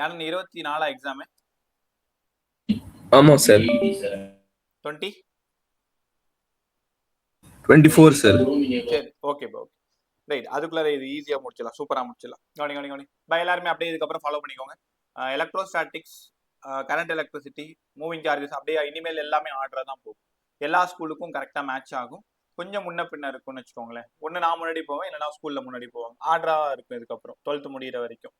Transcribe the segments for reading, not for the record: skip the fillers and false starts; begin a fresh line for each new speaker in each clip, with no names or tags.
ஏன்னா 24 எக்ஸாமு
ஆமா sir.
20
24 sir.
சரி ஓகே ப்ரோ. ரைட், அதுக்குள்ள இது ஈஸியா முடிச்சிடலாம், சூப்பரா முடிச்சிடலாம். கவனி பை எல்லாருமே அப்படியே இதுக்கப்புறம் ஃபாலோ பண்ணிக்கோங்க. Electrostatics, current electricity, moving charges அப்படியே இனிமேல் எல்லாமே ஆர்டரா தான் போகும். எல்லா ஸ்கூலுக்கும் கரெக்டா மேட்ச் ஆகும். கொஞ்சம் முன்ன பின்ன இருக்கும்னு வச்சுக்கோங்களேன். ஒன்று நான் முன்னாடி போவேன், இல்லைனா ஸ்கூல்ல முன்னாடி போவாங்க. ஆர்டரா இருக்கும் இதுக்கப்புறம் 12th முடிகிற வரைக்கும்.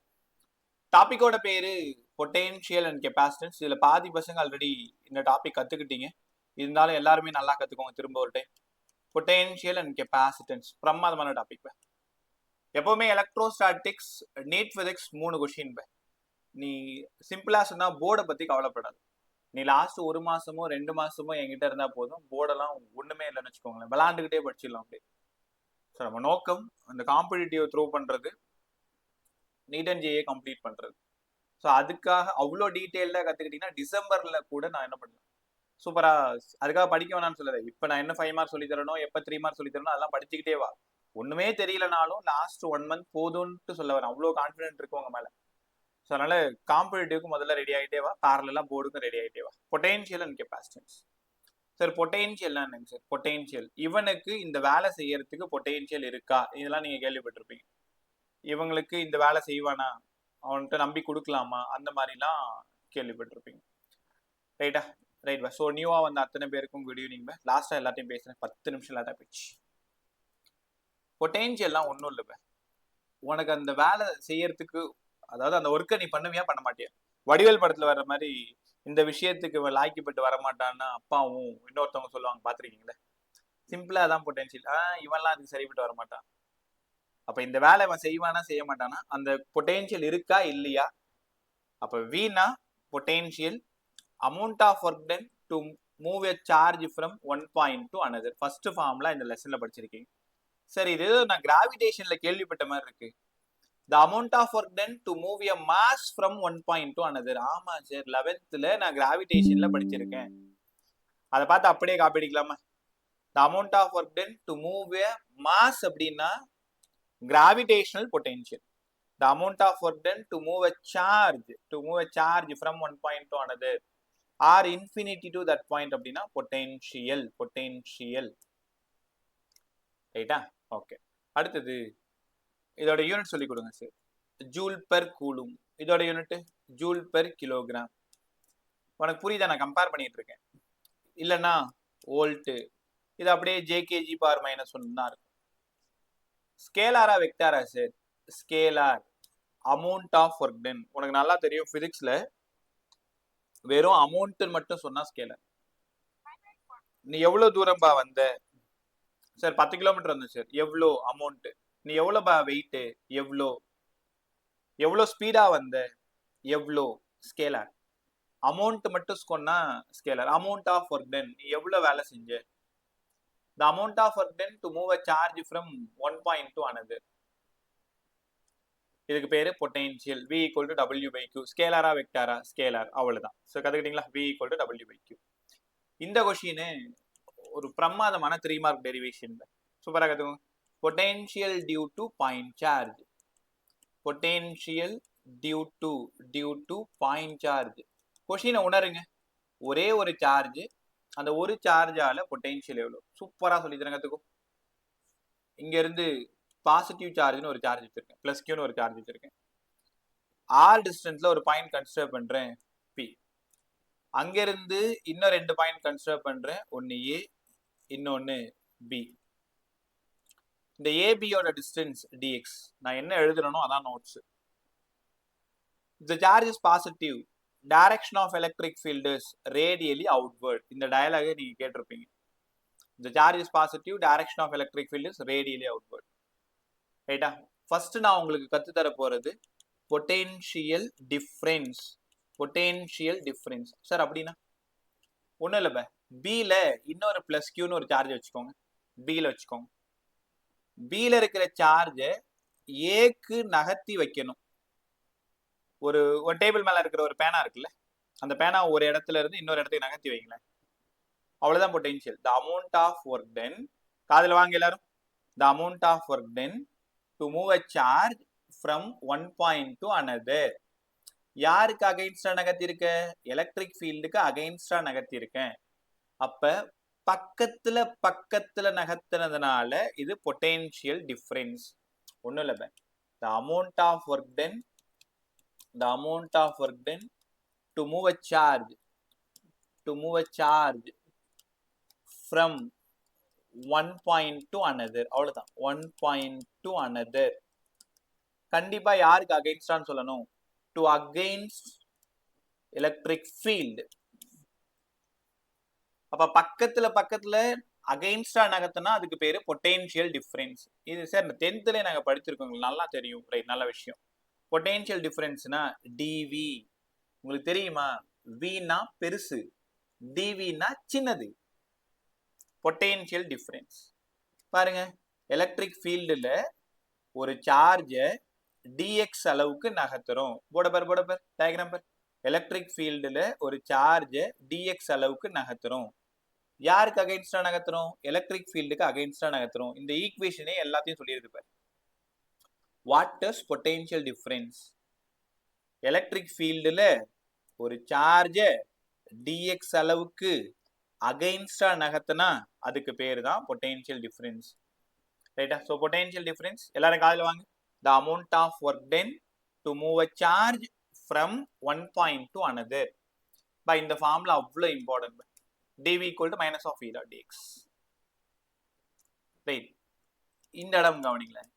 டாபிக்கோட பேரு பொட்டென்ஷியல் அண்ட் கெப்பாசிட்டன்ஸ். இதுல பாதி பசங்க ஆல்ரெடி இந்த டாபிக் கத்துக்கிட்டீங்க, இருந்தாலும் எல்லாருமே நல்லா கத்துக்கோங்க திரும்ப ஒரு டைம். பொட்டென்ஷியல் அண்ட் கெப்பாசிட்டன்ஸ் பிரமாதமான டாபிக். எப்பவுமே எலக்ட்ரோஸ்டாட்டிக்ஸ், நீட் பிசிக்ஸ் 3 கொஸ்டின். நீ சிம்பிளா சொன்னா போர்டை பத்தி கவலைப்படாது. நீ லாஸ்ட் 1 மாசமோ 2 மாசமோ என்கிட்ட இருந்தா போதும், போர்டெல்லாம் ஒண்ணுமே இல்லைன்னு வச்சுக்கோங்களேன், விளாண்டுகிட்டே படிச்சிடலாம் அப்படி. ஸோ நம்ம நோக்கம் அந்த காம்படிட்டிவ் த்ரூ பண்றது, நீட் அண்ட் ஜேஏ கம்ப்ளீட் பண்றது. ஸோ அதுக்காக அவ்வளோ டீட்டெயில்டாக கற்றுக்கிட்டீங்கன்னா டிசம்பர்ல கூட நான் என்ன பண்ணுவேன் சூப்பரா. அதுக்காக படிக்க வேணாம்னு சொல்லலை. இப்போ நான் என்ன 5 மார்க் சொல்லி தரணும், எப்போ 3 மார்க் சொல்லி தரணும், அதெல்லாம் படிச்சுக்கிட்டே வா. ஒண்ணுமே தெரியலனாலும் லாஸ்ட் 1 மந்த் போதும்ட்டு சொல்ல வரேன். அவ்வளோ கான்ஃபிடென்ட் இருக்கு உங்க மேல. ஸோ அதனால காம்படிட்டிவ்க்கு முதல்ல ரெடி ஆகிட்டே வா, பேரலெல்லாம் போர்டுக்கும் ரெடி ஆகிட்டே வா. Potential and capacitance. Sir potential என்னங்க சார்? பொட்டென்ஷியல், இவனுக்கு இந்த வேலை செய்யறதுக்கு பொட்டென்ஷியல் இருக்கா, இதெல்லாம் நீங்க கேள்விப்பட்டிருப்பீங்க. இவங்களுக்கு இந்த வேலை செய்வானா, அவன்கிட்ட நம்பி கொடுக்கலாமா, அந்த மாதிரிலாம் கேள்விப்பட்டிருப்பீங்க. ரைட்டா? ரைட் பா. ஸோ நியூவா வந்த அத்தனை பேருக்கும் குட் ஈவினிங் பா. லாஸ்டா எல்லாத்தையும் பேசுறேன், 10 நிமிஷம் லேட்டா போயிடுச்சு. பொட்டென்ஷியல்லாம் ஒன்றும் இல்லை பா. உனக்கு அந்த வேலை செய்யறதுக்கு, அதாவது அந்த ஒர்க்கை நீ பண்ணுவியா பண்ண மாட்டியா? வடிவேல் படத்துல வர்ற மாதிரி இந்த விஷயத்துக்கு லாய்க்கப்பட்டு வரமாட்டான்னா அப்பாவும் இன்னொருத்தவங்க சொல்லுவாங்க, பாத்திருக்கீங்களே? சிம்பிளா தான் பொட்டென்ஷியல். இவன்லாம் அதுக்கு சரிப்பட்டு வரமாட்டான். அப்ப இந்த வேலை இவன் செய்வானா செய்ய மாட்டானா, அந்த பொட்டென்ஷியல் இருக்கா இல்லையா? அப்ப வீணா potential, amount of work done to move a charge from one point to another. First ஃபார்ம்ல இந்த லெசன்ல படிச்சிருக்கீங்க. சரி, இது நான் கிராவிடேஷன்ல கேள்விப்பட்ட மாதிரி இருக்கு. The amount of work done to move a mass from one point to another. ஆமா சார், 11th நான் கிராவிடேஷன்ல படிச்சிருக்கேன். அதை பார்த்து அப்படியே காப்பி அடிக்கலாமா? The amount of work done to move a mass அப்படின்னா gravitational potential. The amount of work done to move a charge from one point to another or infinity to that point அப்படின்னா potential. ரைட்டா? Okay. அடுத்தது இதோட unit சொல்லி கொடுங்க sir. Joule per coulomb. இதோட unit joule per kilogram. உனக்கு புரியுதா? நான் கம்பேர் பண்ணிட்டு இருக்கேன். இல்லைன்னா வோல்ட்டு, இது அப்படியே ஜேகேஜி பவர் மைனஸ் ஒன் தான் இருக்கும். ஸ்கேலாரா வெக்டாரா sir? Scalar. Amount of work done, உனக்கு நல்லா தெரியும் பிசிக்ஸ்ல வெறும் அமௌண்ட் மட்டும் சொன்னா ஸ்கேலர். நீ எவ்வளவு தூரம்பா வந்த சார்? 10 கிலோமீட்டர் வந்த சார். எவ்வளோ அமௌண்ட்? நீ எவ்வளோபா வெயிட்? எவ்வளோ ஸ்பீடா வந்த? எவ்வளோ? ஸ்கேலார். அமௌண்ட் மட்டும் சொன்னா scalar. Amount of work done, நீ எவ்வளவு வேலை செஞ்ச? The amount of work done to move a charge from one point to another. இதுக்கு பேரு potential. V equal to W by Q. ஸ்கேலாரா வெக்டாரா? ஸ்கேலார். அவ்வளவுதான். ஸோ கத்துக்கிட்டீங்களா? V equal to W by Q. இந்த கொஸ்டின் ஒரு பிரமாதமான 3 மார்க் டெரிவேஷன். சூப்பரா கத்துக்கோங்க. Potential due to point charge. Potential due to point charge. கொஸ்டினை உணருங்க. ஒரே ஒரு சார்ஜ், அந்த ஒரு சார்ஜால பொட்டென்ஷியல் எவ்வளவு? சூப்பரா சொல்லி தரேன், கத்துக்கோ. இங்க இருந்து பாசிட்டிவ் சார்ஜ்னு ஒரு சார்ஜ் வச்சிருக்கேன், பிளஸ் கியூன்னு ஒரு சார்ஜ் வச்சிருக்கேன். ஆர் டிஸ்டன்ஸ்ல ஒரு பாயிண்ட் கன்சிடர் பண்றேன், பி. அங்க இருந்து இன்னும் 2 பாயிண்ட் கன்சிடர் பண்றேன், ஒன்னு ஏ, இன்னொன்னு பி. இந்த ஏபியோட டிஸ்டன்ஸ் டிஎக்ஸ். நான் என்ன எழுதுறனோ அதான் notes. The charge is positive. Direction of electric field is radially outward. இந்த டயலாக நீங்க கேட்டிருப்பீங்க. The charge is positive. Direction of electric field is radially outward. ரைட்டா? ஃபர்ஸ்ட் நான் உங்களுக்கு கத்து தர போறது potential difference. Potential difference sir அப்படின்னா ஒன்றும் இல்லை. பில இன்னொரு பிளஸ் கியூன்னு ஒரு சார்ஜ் வச்சுக்கோங்க. பில வச்சுக்கோங்க. பில இருக்கிற சார்ஜை ஏக்கு நகர்த்தி வைக்கணும். ஒரு டேபிள் மேல இருக்கிற ஒரு பேனா இருக்குல்ல, அந்த பேனா ஒரு இடத்துல இருந்து இன்னொரு இடத்துக்கு நகர்த்தி வைங்களேன். அவ்வளவுதான் potential. The amount of work done, காதுல வாங்க எல்லாரும். The amount of work done to move a charge from one point to another யாருக்கு அகைன்ஸ்டா நகர்த்திருக்க? எலக்ட்ரிக் ஃபீல்டுக்கு அகைன்ஸ்டா நகர்த்திருக்கேன். அப்ப பக்கத்துல பக்கத்துல நகர்த்தினதுனால இது பொட்டென்ஷியல் டிஃபரன்ஸ். ஒண்ணும் இல்ல, the amount of work done to move a charge from one point to another. அவ்வளவுதான், one point to another. கண்டிப்பா யாருக்கு அகைன்ஸ்டான்னு சொல்லணும்? To against electric field. அப்ப பக்கத்துல பக்கத்துல அகைன்ஸ்டா நகர்த்தினா அதுக்கு பேரு பொட்டென்ஷியல் டிஃபரன்ஸ். இது சார் 10th நாங்க படிச்சிருக்கோம், நல்லா தெரியும். ரைட், நல்ல விஷயம். பொட்டென்ஷியல் டிஃபரன்ஸ்னா டிவி. உங்களுக்கு தெரியுமா? வினா பெருசு, டிவினா சின்னது. Potential difference. பாருங்க, எலக்ட்ரிக் ஃபீல்டுல ஒரு சார்ஜை dx அளவுக்கு நகர்த்துறோம். போட பார் டயக்ராம் பார். எலக்ட்ரிக் ஃபீல்டுல ஒரு சார்ஜை dx அளவுக்கு நகர்த்துறோம். யாருக்கு அகைன்ஸ்டா நகர்த்துறோம்? எலக்ட்ரிக் ஃபீல்டுக்கு அகைன்ஸ்டா நகர்த்துறோம். இந்த ஈக்குவேஷனே எல்லாத்தையும் சொல்லியிருக்கு பாரு. What is potential difference? Electric ஃபீல்டுல ஒரு சார்ஜை dx அளவுக்கு அகைன்ஸ்டா நகர்த்தினா அதுக்கு பேரு தான் பொட்டென்ஷியல் டிஃபரன்ஸ். ரைட்டா? ஸோ பொட்டென்ஷியல் டிஃபரன்ஸ் எல்லாரும் காதுல வாங்க. The amount of work done to move a charge from one point to another. By இந்த formula அவ்வளவு important. dv equal to minus of e dot dx. Right. இந்த இடம் கவனிங்களேன்.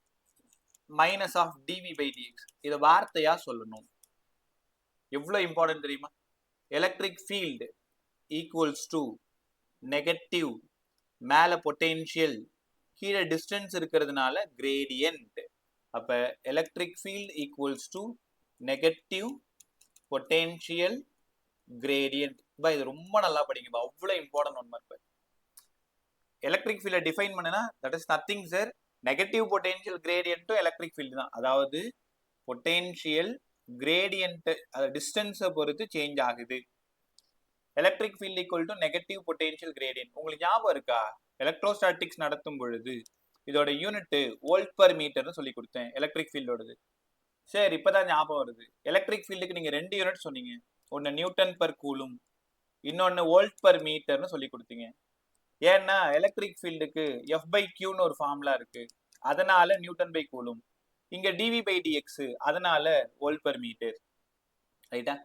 minus of dv by dx. இத வார்த்தையா சொல்லணும். எவ்வளவு important தெரியுமா? electric field equals to negative மேல potential, கீழே distance இருக்கிறதுனால gradient. அப்ப electric field equals to negative potential gradient. இது ரொம்ப நல்லா படிங்கப்பா, அவ்வளவு இம்பார்ட்டன்ட் ஒன் மார்க். எலக்ட்ரிக் ஃபீல்டை டிஃபைன் பண்ணனா that is nothing sir, negative potential கிரேடியன்ட்டும் எலக்ட்ரிக் ஃபீல்டு தான். அதாவது பொட்டென்ஷியல் கிரேடியன்ட் டிஸ்டன்ஸை பொறுத்து சேஞ்ச் ஆகுது. Electric field equal to negative potential gradient. உங்களுக்கு ஞாபகம் இருக்கா? எலக்ட்ரோஸ்டாட்டிக்ஸ் நடத்தும் பொழுது இதோட யூனிட் வோல்ட் பர் மீட்டர்னு சொல்லி கொடுத்தேன் எலக்ட்ரிக் ஃபீல்டோடது. சரி, இப்பதான் ஞாபகம் வருது. எலக்ட்ரிக் ஃபீல்டுக்கு நீங்க 2 யூனிட் சொன்னீங்க. ஒன்னு நியூட்டன் பர் கூலும், இன்னொன்னு வோல்ட் பர் மீட்டர்னு சொல்லி கொடுத்தீங்க. ஏன்னா எலக்ட்ரிக் ஃபீல்டுக்கு F by Qன்னு ஒரு ஃபார்முலா இருக்கு, அதனால நியூட்டன் பை கூலும். இங்க dv by dx, அதனால வோல்ட் பர் மீட்டர். ரைட்டா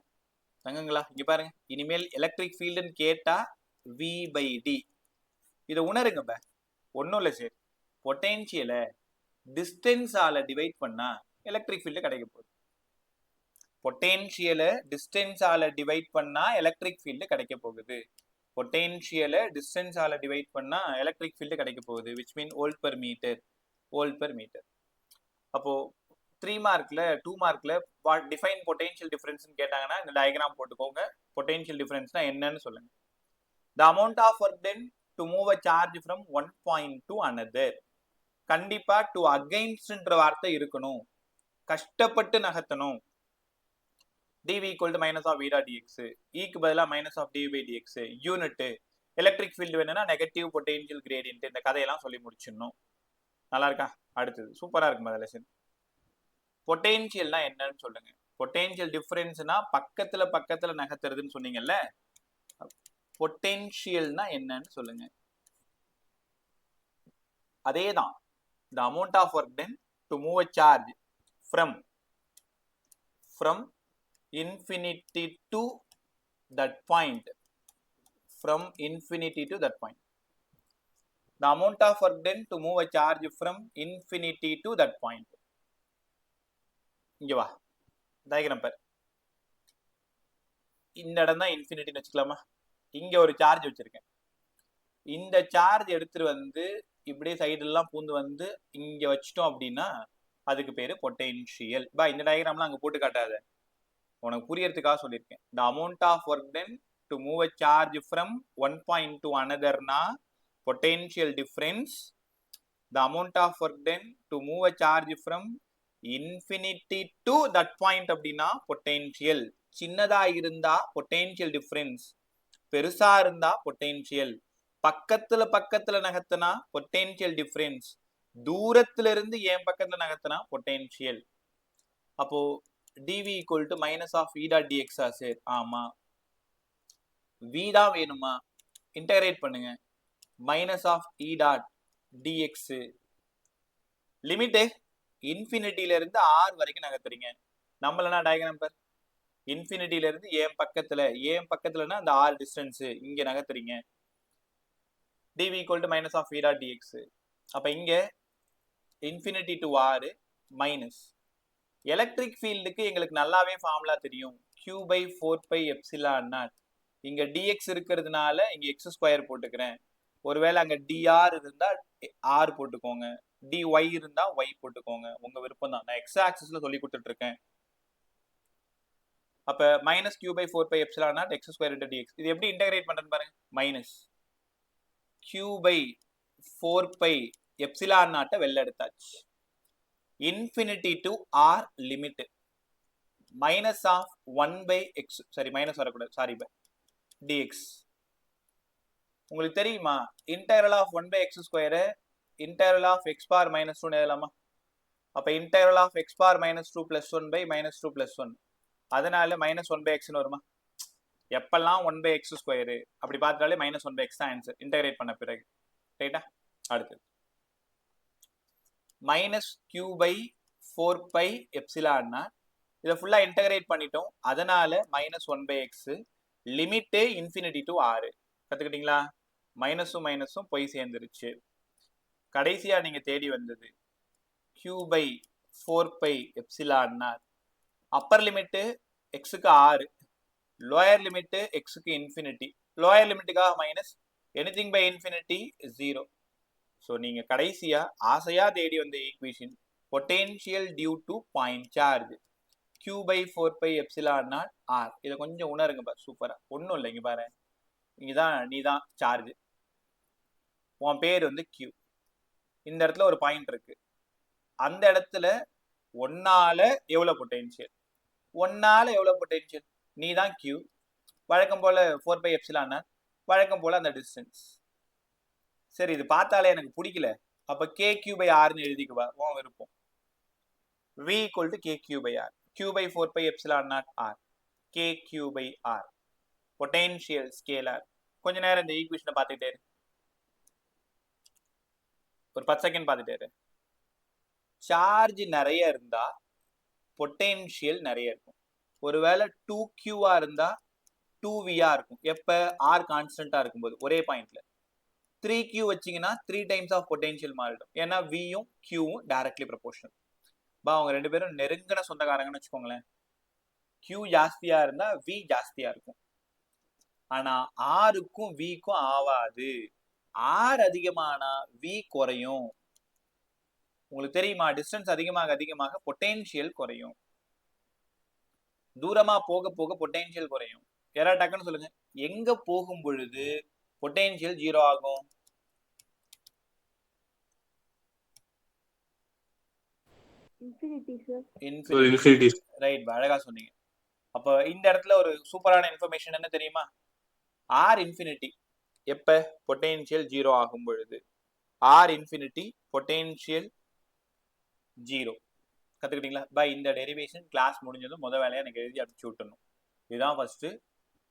தங்கங்களா? இங்க பாருங்க, இனிமேல் எலக்ட்ரிக் ஃபீல்டுன்னு கேட்டா v by d. இதை உணருங்க. ஒன்னும் இல்லை சார், பொட்டென்ஷியலை டிஸ்டன்ஸால டிவைட் பண்ணா எலக்ட்ரிக் ஃபீல்டு கிடைக்க போகுது. பொட்டென்ஷியலை டிஸ்டன்ஸால டிவைட் பண்ணா எலக்ட்ரிக் ஃபீல்டு கிடைக்க போகுது. பொட்டென்ஷியலை டிஸ்டன்ஸால டிவைட் பண்ணா எலக்ட்ரிக் ஃபீல்டு கிடைக்க போகுது, which mean volt per metre. அப்போ 3 மார்க்ல 2 மார்க்ல டிஃபைன் பொட்டென்ஷியல் டிஃபரன்ஸ் கேட்டாங்கன்னா இந்த டயக்ராம் போட்டுக்கோங்க. பொட்டென்ஷியல் டிஃபரன்ஸ்னா என்னன்னு சொல்லுங்க. The amount of work done to move a charge from one point to another. கண்டிப்பா டு அகைன்ஸ்ட்ன்ற வார்த்தை இருக்கணும், கஷ்டப்பட்டு நகர்த்தணும். dv equal to minus of e dot dx, க்கு பதிலா minus of dv by dx. Unit electric field வேணும்னா negative potential gradient. இந்த கதையெல்லாம் சொல்லி முடிச்சிடணும். நல்லா இருக்கா? அடுத்தது சூப்பரா இருக்கு லெசன். பொட்டென்ஷியல்னா என்னன்னு சொல்லுங்க. பொட்டென்ஷியல் டிஃபரன்ஸ்னா பக்கத்துல பக்கத்துல நகர்த்துறதுன்னு சொன்னீங்கல்ல, பொட்டென்ஷியல்னா என்னன்னு சொல்லுங்க. அதேதான், the amount of work done to move a charge from infinity to that point. From infinity to that point. The amount of work done to move a charge from infinity to that point. இங்க வா, diagram பார். இந்த இடம் தான் இன்ஃபினிட்டின்னு வச்சுக்கலாமா? இங்க ஒரு charge வச்சிருக்கேன். இந்த சார்ஜ் எடுத்துட்டு வந்து இப்படியே சைடெல்லாம் பூந்து வந்து இங்க வச்சிட்டோம் அப்படின்னா அதுக்கு பேரு பொட்டென்ஷியல். இந்த டயக்ராம்லாம் அங்க போட்டு காட்டாத, உனக்கு புரியறதுக்காக சொல்லியிருக்கேன். the amount of work done to move a charge from one point to another na potential difference. the amount of work done to move a charge from infinity to that point அப்படின்னா potential. சின்னதா இருந்தா potential difference, பெருசா இருந்தா potential. பக்கத்துல பக்கத்துல நகர்த்தினா potential difference, தூரத்துல இருந்து என் பக்கத்துல நகர்த்தினா பொட்டென்ஷியல். அப்போ dv equal to minus of e dot dx sir. ஆமா, v தான் வேணுமா, இன்டகிரேட் பண்ணுங்க. Minus of e dot dx limit இன்ஃபினிட்டில இருந்து r வரைக்கும் நகர்த்துறீங்க. நம்மளனா டயக்ராம் பார், இன்ஃபினிட்டில இருந்து ஏன் பக்கத்துலனா அந்த r டிஸ்டன்ஸ் இங்க நகர்த்துறீங்க. dv equal to minus of e dot dx. அப்ப இங்க infinity to r minus electric ஃபீல்டுக்கு எங்களுக்கு நல்லாவே ஃபார்முலா தெரியும், q by 4 by epsilon naught. இங்க dx இருக்கிறதுனால இங்க x ஸ்கொயர் போட்டுக்கிறேன். ஒருவேளை அங்க dr இருந்தா r போட்டுக்கோங்க, dy இருந்தா y போட்டுக்கோங்க, உங்க விருப்பம் தான். நான் x ஆக்சிஸ்ல சொல்லி கொடுத்துட்டு இருக்கேன். அப்ப minus q by 4 by epsilon naught x square into dx. இது எப்படி இன்டகிரேட் பண்றேன்னு பாருங்க. Minus q by 4 by epsilon நாட்டை வெளில எடுத்தாச்சு. Infinity to r limit minus of 1 by x, சரி மைனஸ் வரக்கூடாது, சாரி, பை dx. உங்களுக்கு தெரியுமா integral of 1 by x square integral of x power minus 2 எழுதலாமா? அப்ப integral of x power minus 2 plus 1 by minus 2 plus 1, அதனால minus 1 by எக்ஸ்னு வருமா? எப்பெல்லாம் 1 பை x ஸ்கொயர் அப்படி பார்த்தாலே மைனஸ் 1 பை x தான் ஆன்சர், இன்டகிரேட் பண்ண பிறகு. ரைட்டா? அடுத்து மைனஸ் q பை 4 பை எப்சிலான்னா இதை ஃபுல்லா இன்டகிரேட் பண்ணிட்டோம், அதனால minus 1 by x limit infinity to r. கத்துக்கிட்டீங்களா? மைனஸும் மைனஸும் போய் சேர்ந்துருச்சு. கடைசியா நீங்க தேடி வந்தது q பை 4 பை எப்சிலான்னா அப்பர் லிமிட் எக்ஸுக்கு 6, லோயர் லிமிட் எக்ஸுக்கு இன்ஃபினிட்டி. லோயர் லிமிட்டுக்காக minus, anything by infinity 0. So நீங்க கடைசியா ஆசையா தேடி வந்த equation potential due to point charge q by 4 by epsilon naught r. இதை கொஞ்சம் உணருங்க பாரு, சூப்பரா. ஒன்றும் இல்லை, இங்க பாரு, இங்கதான் நீ தான் சார்ஜ், உன் பேர் வந்து q. இந்த இடத்துல ஒரு பாயிண்ட் இருக்கு, அந்த இடத்துல ஒன்னால எவ்வளவு பொட்டென்ஷியல், ஒன்னால எவ்வளவு பொட்டென்ஷியல், நீ தான் q. வழக்கம் போல 4 பை எப்சிலான் நாட், வழக்கம் போல அந்த டிஸ்டன்ஸ். சரி, இது பார்த்தாலே எனக்கு பிடிக்கல, அப்ப kq பை rன்னு எழுதிக்குவா, உன் விருப்பம். v equal to kq by r, q by 4 pi epsilon naught r, kq by r, potential scalar. கொஞ்ச நேரம் இந்த ஈக்குவேஷனை பார்த்துட்டே இரு, ஒரு 10 செகண்ட் பார்த்துட்டே இரு. சார்ஜ் நிறைய இருந்தா பொட்டென்ஷியல் நிறைய இருக்கும். ஒருவேளை 2q இருந்தா 2v இருக்கும். எப்ப r கான்ஸ்டன்டா இருக்கும்போது ஒரே பாயிண்ட்ல. 3q வச்சீங்கன்னா 3 டைம்ஸ் ஆஃப் பொட்டென்ஷியல் மாறிடும், ஏன்னா vயும் qவும் டைரக்ட்லி ப்ரொபோர்ஷனல். அவங்க ரெண்டு பேரும் நெருங்கின சொந்தக்காரங்கன்னு வச்சுக்கோங்களேன். q ஜாஸ்தியா இருந்தா v ஜாஸ்தியா இருக்கும், ஆனா ஆருக்கும் விக்கும் ஆவாது. r அதிகமானா v குறையும். உங்களுக்கு தெரியுமா, டிஸ்டன்ஸ் அதிகமாக அதிகமாக பொட்டென்ஷியல் குறையும். தூரமா போக போக பொட்டென்ஷியல் குறையும். யாராவது டக்குன்னு சொல்லுங்க, எங்க போகும் பொழுது பொட்டென்ஷியல் 0 ஆகும்? இன்ஃபினிட்டி. ரைட், அழகா சொன்னீங்க. அப்ப இந்த இடத்துல ஒரு சூப்பரான இன்ஃபர்மேஷன் என்ன தெரியுமா? r இன்ஃபினிட்டி எப்ப பொட்டென்ஷியல் 0 ஆகும் பொழுது, r இன்ஃபினிட்டி பொட்டென்ஷியல் 0. கத்துக்கிட்டீங்களா? பை இந்த டெரிவேஷன் கிளாஸ் முடிஞ்சதும் முத வேலையா எனக்கு எழுதி அடிச்சு விட்டுணும். இதுதான் ஃபர்ஸ்ட்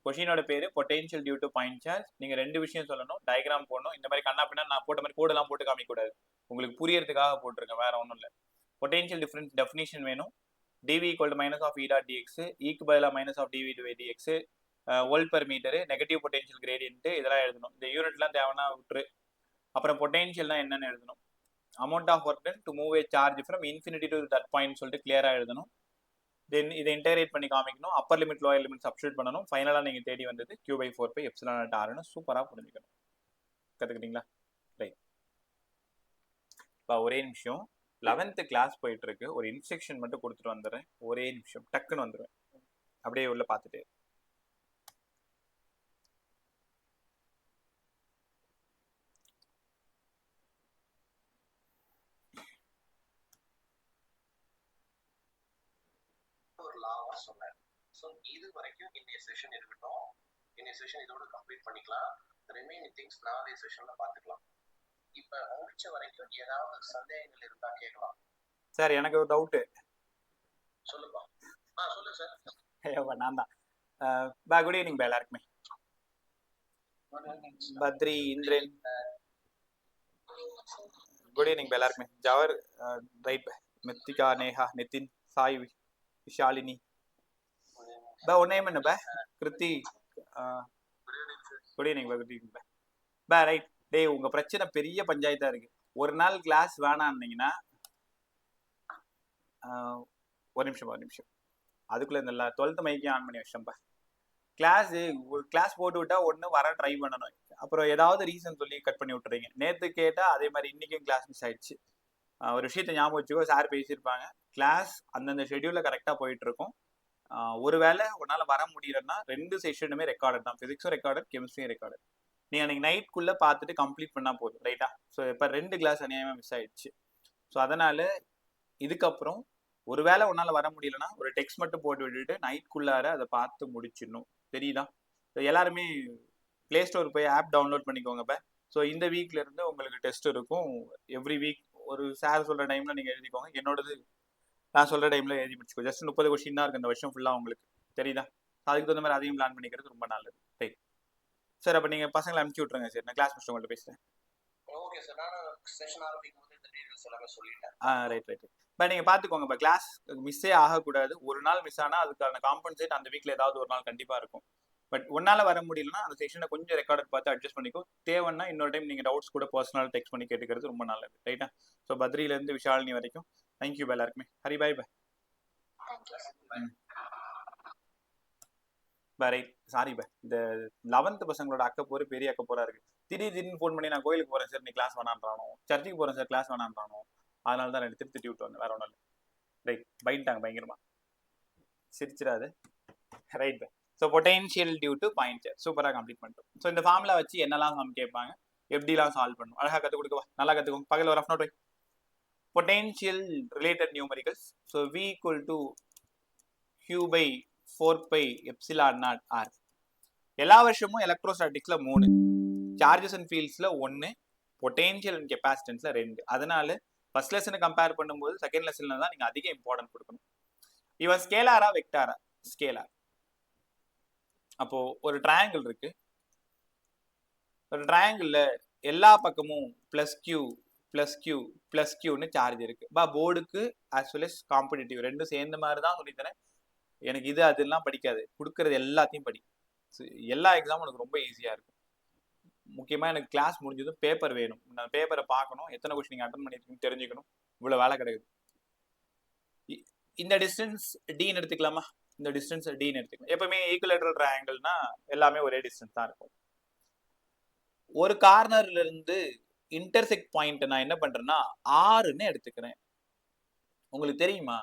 கொஷினோட பேரு, potential due to point charge. நீங்க ரெண்டு விஷயம் சொல்லணும், டயக்ராம் போடணும். இந்த மாதிரி கண்ணா பின்னா நான் போட்ட மாதிரி கோடெல்லாம் போட்டு காமிக்க கூடாது, உங்களுக்கு புரியறதுக்காக போட்டிருக்கேன், வேற ஒன்றும் இல்லை. பொட்டென்ஷியல் டிஃபரன்ஸ் டெஃபினிஷன் வேணும். dv equal to minus of e dot dx, க்கு பதிலா minus of dv by dx, volt per metre, negative potential gradient, இதெல்லாம் எழுதணும். இந்த யூனிட்லாம் தேவைன்னா விட்டுரு. அப்புறம் பொட்டென்ஷியல்னா என்னன்னு எழுதணும். Amount of work done to move a charge from infinity to that point சொல்லிட்டு கிளியரா எழுதணும். தென் இதை இன்டகிரேட் பண்ணி காமிக்கணும். Upper limit lower limit substitute பண்ணணும். ஃபைனலாக நீங்கள் தேடி வந்தது q by 4 pi epsilon naught rன்னு சூப்பராக புரிஞ்சுக்கணும். கற்றுக்கிட்டீங்களா? ரைட். இப்போ ஒரே நிமிஷம், 11th கிளாஸ் போயிட்டு இருக்கு, ஒரு இன்ஸ்ட்ரக்ஷன் மட்டும் கொடுத்துட்டு வந்துடுறேன். ஒரே நிமிஷம், டக்குன்னு வந்துடுவேன். அப்படியே உள்ள பார்த்துட்டு
சொன்னேன். ஸோ இது வரைக்கும் இந்த செஷன் இருக்கட்டும். இந்த செஷன் இதோட கம்ப்ளீட் பண்ணிக்கலாம். ரிமைனிங் திங்ஸ் நாளைய செஷன்ல பார்த்துக்கலாம். இப்போ முடிச்ச வரைக்கும் ஏதாவது சந்தேகங்கள் இருந்தா கேட்கலாம்.
சார், எனக்கு ஒரு டவுட்டு.
சொல்லுப்பா. சொல்லுங்க சார்.
நான் தான். குட் ஈவினிங் பா எல்லாருக்குமே. பத்ரி, இந்திரன், குட் ஈவினிங் பா எல்லாருக்குமே. ஜவர், ரைட் பா. மித்திகா, நேஹா, நிதின், சாய், விஷாலினி பா. உன் நேம் என்ன பா? கிருத்தி. குட் ஈவினிங் பா. குட் ஈவினிங் பா. ரைட். டேய், உங்க பிரச்சனை பெரிய பஞ்சாயத்தா இருக்கு. ஒரு நாள் கிளாஸ் வேணான்னீங்கன்னா ஒரு நிமிஷம் அதுக்குள்ள இந்த 12th மைக்கையும் ஆன் பண்ணி வச்சேன்ப்பா. கிளாஸ் போட்டு விட்டா ஒன்று வர ட்ரை பண்ணணும், அப்புறம் ஏதாவது ரீசன் சொல்லி கட் பண்ணி விட்டுறீங்க. நேற்று கேட்டால் அதே மாதிரி இன்னைக்கும் கிளாஸ் மிஸ் ஆயிடுச்சு. ஒரு விஷயத்த ஞாபகம் வச்சுக்கோ, சார் பேசியிருப்பாங்க, கிளாஸ் அந்தந்த ஷெட்யூலில் கரெக்டாக போயிட்டு இருக்கும். ஒருவேளை உன்னால் வர முடியலன்னா 2 செஷனுமே ரெக்கார்டட் தான், ஃபிசிக்ஸும் ரெக்கார்டட், கெமிஸ்ட்ரியும் ரெக்கார்டட். நீ அன்னைக்கு நைட்குள்ளே பார்த்துட்டு கம்ப்ளீட் பண்ணால் போதும், ரைட்டா? ஸோ இப்போ 2 கிளாஸ் அநியாயமாக மிஸ் ஆயிடுச்சு. ஸோ அதனால் இதுக்கப்புறம் ஒருவேளை உன்னால் வர முடியலன்னா ஒரு டெக்ஸ்ட் மட்டும் போட்டு விட்டுட்டு நைட்குள்ளார அதை பார்த்து முடிச்சிடணும், தெரியுதா? எல்லாருமே பிளே ஸ்டோர் போய் ஆப் டவுன்லோட் பண்ணிக்கோங்க இப்போ. ஸோ இந்த வீக்ல இருந்து உங்களுக்கு டெஸ்ட் இருக்கும். எவ்ரி வீக் ஒரு சார் சொல்கிற டைமில் நீங்கள் எழுதிக்கோங்க. என்னோடது நான் சொல்கிற டைமில் எழுதி முடிச்சுக்கோ. ஜஸ்ட் 30 கொஸ்டின் தான் இருக்குது இந்த வருஷம் ஃபுல்லாக உங்களுக்கு, தெரியுதா? அதுக்கு தகுந்த மாதிரி அதையும் பிளான் பண்ணிக்கிறது ரொம்ப நல்லது. ரைட் சார், அப்போ நீங்கள் பசங்களை அனுப்பிச்சி விட்ருங்க சார். நான் கிளாஸ் முடிச்சு உங்கள்கிட்ட பேசுகிறேன்.
ஓகே சார், நான் செஷன் ஆரம்பிக்கும் போது இந்த டீடைல்ஸ் எல்லாமே சொல்லிட்டேன்.
ரைட். இப்போ நீங்கள் பார்த்துக்கோங்க, இப்போ கிளாஸ் மிஸ்ஸே ஆகக்கூடாது. ஒரு நாள் மிஸ் ஆனால் அதுக்கான காம்பன்சேட் அந்த வீக்கில் ஏதாவது ஒரு நாள் கண்டிப்பாக இருக்கும். பட் ஒன்னால் வர முடியலன்னா அந்த செஷனை கொஞ்சம் ரெக்கார்டட் பார்த்து அட்ஜஸ்ட் பண்ணிக்கோ. தேவைன்னா இன்னொரு டைம் நீங்கள் டவுட்ஸ் கூட பர்சனல் டெக்ஸ்ட் பண்ணி கேட்டுக்கிறது ரொம்ப நல்லது, ரைட்டா? ஸோ பத்ரியிலேருந்து விஷாலினி வரைக்கும் தேங்க்யூ பா எல்லாருக்குமே. ஹரி பாய் பா. ரைட். சாரி பா, இந்த 11th பசங்களோட அக்கப்போர் பெரிய அக்கப்போரா இருக்கு. திடீர்னு ஃபோன் பண்ணி நான் கோயிலுக்கு போகிறேன் சார், நீ கிளாஸ் வேணான்றானோ, சர்ச்சுக்கு போகிறேன் சார் கிளாஸ் வேணான்றானோ. அதனால தான் ரெண்டு திட்டி விட்டு வந்தேன், வேற ஒன்றும் இல்லை. ரைட், பைட்டாங்க பயங்கரமா, சிரிச்சிடாது. ரைட் பை. So potential due to point சூப்பராக கம்ப்ளீட் பண்ணிட்டோம். ஸோ இந்த ஃபார்முலா வச்சு என்னெல்லாம் சம் கேட்பாங்க, எப்படிலாம் சால்வ் பண்ணும், அழகாக கற்றுக் கொடுக்கவா? நல்லா கற்றுக்கோங்க. பகல் ஒரு ரஃப் நோட் வை. Potential related numericals. So v equal to q by 4 pi epsilon naught r. எல்லா வருஷமும் எலக்ட்ரோஸ்டாட்டிக்ஸ்ல 3, சார்ஜஸ் அண்ட் ஃபீல்ட்ஸ்ல 1, பொட்டென்ஷியல் அண்ட் கெப்பாசிட்டன்ஸ்ல 2. அதனால ஃபர்ஸ்ட் லெசனை கம்பேர் பண்ணும்போது செகண்ட் லெசன்ல தான் நீங்க அதிக இம்பார்ட்டன்ட் கொடுக்கணும். இவன் ஸ்கேலாரா வெக்டாரா? ஸ்கேலார். அப்போ ஒரு ட்ரையாங்கிள் இருக்கு, ஒரு ட்ரையாங்கிள்ல எல்லா பக்கமும் plus Q plus Q plus கியூன்னு சார்ஜ் இருக்கு. போர்டுக்கு ஆஸ் வெல் அஸ் காம்படிட்டிவ் ரெண்டும் சேர்ந்த மாதிரி தான் சொல்லித்தரேன். எனக்கு இது அதெல்லாம் படிக்காது, கொடுக்கறது எல்லாத்தையும் படி. எல்லா எக்ஸாமும் எனக்கு ரொம்ப ஈஸியாக இருக்கும். முக்கியமாக எனக்கு கிளாஸ் முடிஞ்சதும் பேப்பர் வேணும், நான் பேப்பரை பார்க்கணும், எத்தனை கொஸ்டின் நீங்கள் அட்டன் பண்ணியிருக்கீங்கன்னு தெரிஞ்சுக்கணும். இவ்வளோ வேலை கிடையாது. இந்த டிஸ்டன்ஸ் டின்னு எடுத்துக்கலாமா? இந்த டிஸ்டன்ஸ் டின்னு எடுத்துக்கலாம். எப்பவுமே ஈக்குவலேட்டரல் ட்ரையாங்கிள்னா எல்லாமே ஒரே டிஸ்டன்ஸ் தான் இருக்கும். ஒரு கார்னர்ல இருந்து இன்டர்செக்ட் பாயிண்ட் நான் என்ன பண்றேன்னா ஆறுன்னு எடுத்துக்கிறேன். உங்களுக்கு தெரியுமா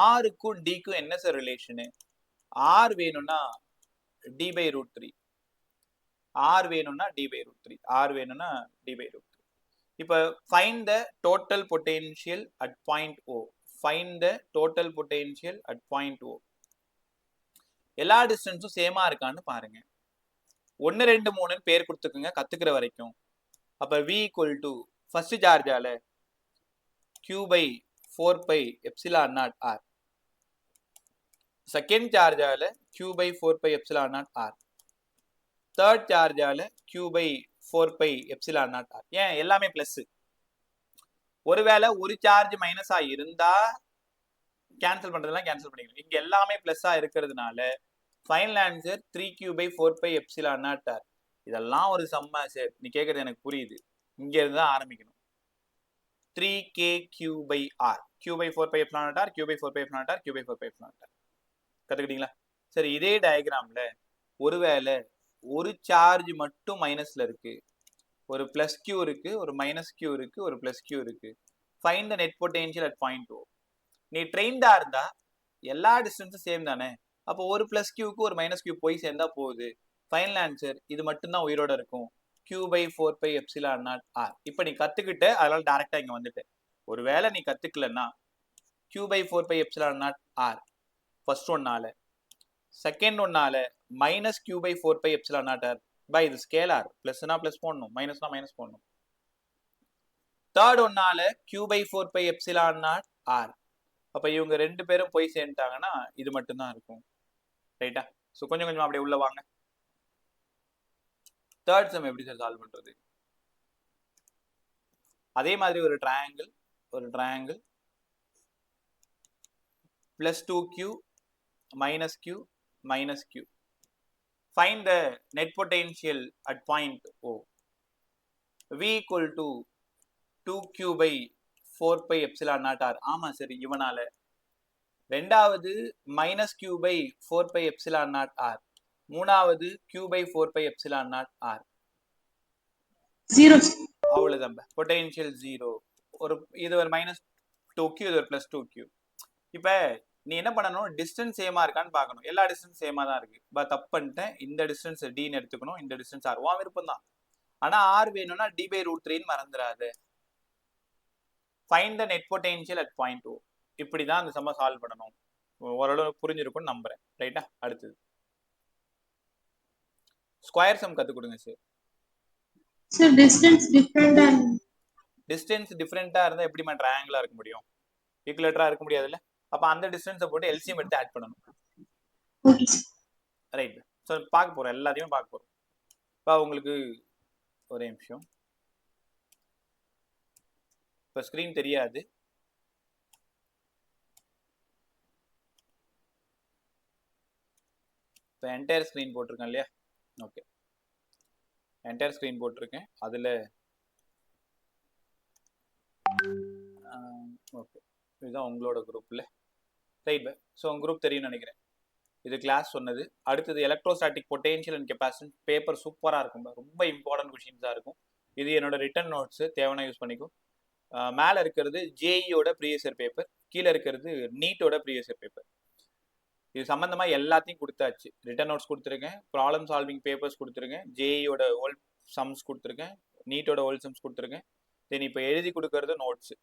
ஆருக்கும் டிக்கும் என்ன சார் ரிலேஷனு? ஆர் வேணும்னா டி பை ரூட் 3, ஆர் வேணும்னா டி பை ரூட் 3, ஆர் வேணும்னா டி பை ரூட் 3. இப்போ find the total potential at point O. Find the total potential at point O. எல்லா டிஸ்டன்ஸும் சேமா இருக்கான்னு பாருங்க. 1 2 3 பேர் கொடுத்துக்குங்க கத்துக்கிற வரைக்கும். அப்ப v equal to ஃபர்ஸ்ட் சார்ஜால q by 4 pi epsilon naught r, second சார்ஜால q by 4 pi epsilon naught r, third சார்ஜால q by 4 pi epsilon naught r. ஏன் எல்லாமே பிளஸ்? ஒருவேளை ஒரு சார்ஜ் மைனஸா இருந்தா கேன்சல் பண்றதெல்லாம் கேன்சல் பண்ணிக்கணும். இங்க எல்லாமே பிளஸ்ஸா இருக்கிறதுனால final answer 3q by 4 pi epsilon naught r. இதெல்லாம் ஒரு சம்மா சார், நீ கேட்கறது எனக்கு புரியுது. இங்க இருந்து தான் ஆரம்பிக்கணும். 3kq by r, q by 4 pi epsilon naught r, q by 4 pi epsilon naught r, q by 4 pi epsilon naught r. கத்துக்கிட்டீங்களா? சரி, இதே டயக்ராம்ல ஒருவேளை ஒரு சார்ஜ் மட்டும் மைனஸ்ல இருக்கு, ஒரு பிளஸ் கியூ இருக்கு, ஒரு மைனஸ் கியூ இருக்கு, ஒரு பிளஸ் கியூ இருக்கு. Find the net potential at point O. நீ ட்ரெயின்டா இருந்தா எல்லா டிஸ்டன்ஸும் சேம் தானே. அப்போ ஒரு பிளஸ் கியூக்கு ஒரு மைனஸ் கியூ போய் சேர்ந்தா போகுது. ஃபைனல் ஆன்சர் இது மட்டும்தான் உயிரோட இருக்கும், q by 4 pi epsilon naught r. இப்போ நீ கத்துக்கிட்ட, அதனால டைரக்டா இங்க வந்துட்டு. ஒருவேளை நீ கத்துக்கலன்னா q by 4 pi epsilon naught r first ஒன்னால, செகண்ட் ஒன்னால minus q by 4 pi epsilon naught r by இது ஸ்கேலார், பிளஸ்னா பிளஸ் போடணும், மைனஸ்னா மைனஸ் போடணும். தேர்ட் ஒன்னால q by 4 pi epsilon naught r அப்ப இவங்க 2 பேரும் போய் சேர்ந்துட்டாங்கன்னா இது மட்டும் தான் இருக்கும். ரைட்டா? சோ கொஞ்சம் கொஞ்சமா அப்படியே உள்ள வாங்க. தேர்ட் சம் எப்படி சார் சால்வ் பண்றது? அதே மாதிரி ஒரு triangle plus 2q minus q minus q. Find the net potential at point O. V equal to 2q by 4 pi epsilon naught r. ஆமா சரி, இவனால. ரெண்டாவது minus q by 4 pi epsilon naught r. மூணாவது q by 4 pi epsilon naught r.
0.
அவ்வளவுதான். Potential 0. இது ஒரு minus 2q, இது ஒரு plus 2q. இப்ப நீ என்ன பண்ணணும், டிஸ்டன்ஸ் சேமா இருக்கான்னு பார்க்கணும். எல்லா டிஸ்டன்ஸ் சேமா தான் இருக்கு. தப்பு பண்ணிட்டேன். இந்த டிஸ்டன்ஸ் டின்னு எடுத்துக்கணும், இந்த டிஸ்டன்ஸ் ஆர். உன் விருப்பம் தான். ஆனா ஆர் வேணும்னா டி பை ரூட் 3ன்னு மறந்துடாது. Find the net potential at point O. இப்படிதான் அந்த சம்ம சால்வ் பண்ணணும். ஓரளவு புரிஞ்சிருக்கும்னு நம்புறேன். ரைட்டா? அடுத்தது ஸ்கொயர் சம் கத்து கொடுங்க sir.
So distance different and
distance டிஃபரெண்டா இருந்தா எப்படிமா ட்ரையாங்கிளா இருக்க முடியும்? ஈக்குவலேட்டரா இருக்க முடியாதுல்ல. அப்ப அந்த டிஸ்டன்ஸை போட்டு எல்சிஎம் எடுத்து ஆட் பண்ணணும்.
okay.
ரைட். ஸோ பார்க்க போறோம், எல்லாத்தையும் பார்க்க போறோம். இப்போ உங்களுக்கு ஒரே நிமிஷம். இப்போ ஸ்க்ரீன் தெரியாது. இப்போ என்டையர் ஸ்க்ரீன் போட்டிருக்கேன் இல்லையா? ஓகே, என்டையர் ஸ்க்ரீன் போட்டிருக்கேன். அதில் ஓகே, இதுதான் உங்களோட குரூப்ல. ரைட். ஸோ உங்க குரூப் தெரியும்னு நினைக்கிறேன். இது கிளாஸ் சொன்னது. அடுத்தது electrostatic potential and capacity paper சூப்பராக இருக்கும், ரொம்ப இம்பார்ட்டன்ட் கொஷின்ஸாக இருக்கும். இது என்னோட ரிட்டன் நோட்ஸ், தேவைன்னா யூஸ் பண்ணிக்கும். மேலே இருக்கிறது ஜேஇயோட ப்ரீவியஸ் பேப்பர், கீழே இருக்கிறது நீட்டோட ப்ரீவியஸ் பேப்பர். இது சம்மந்தமாக எல்லாத்தையும் கொடுத்தாச்சு. ரிட்டன் நோட்ஸ் கொடுத்துருக்கேன், ப்ராப்ளம் சால்விங் பேப்பர்ஸ் கொடுத்துருக்கேன், ஜேஇயோட ஓல்ட் சம்ஸ் கொடுத்துருக்கேன், நீட்டோட ஓல்ட் சம்ஸ் கொடுத்துருக்கேன். தென் இப்போ எழுதி கொடுக்கறது நோட்ஸ்.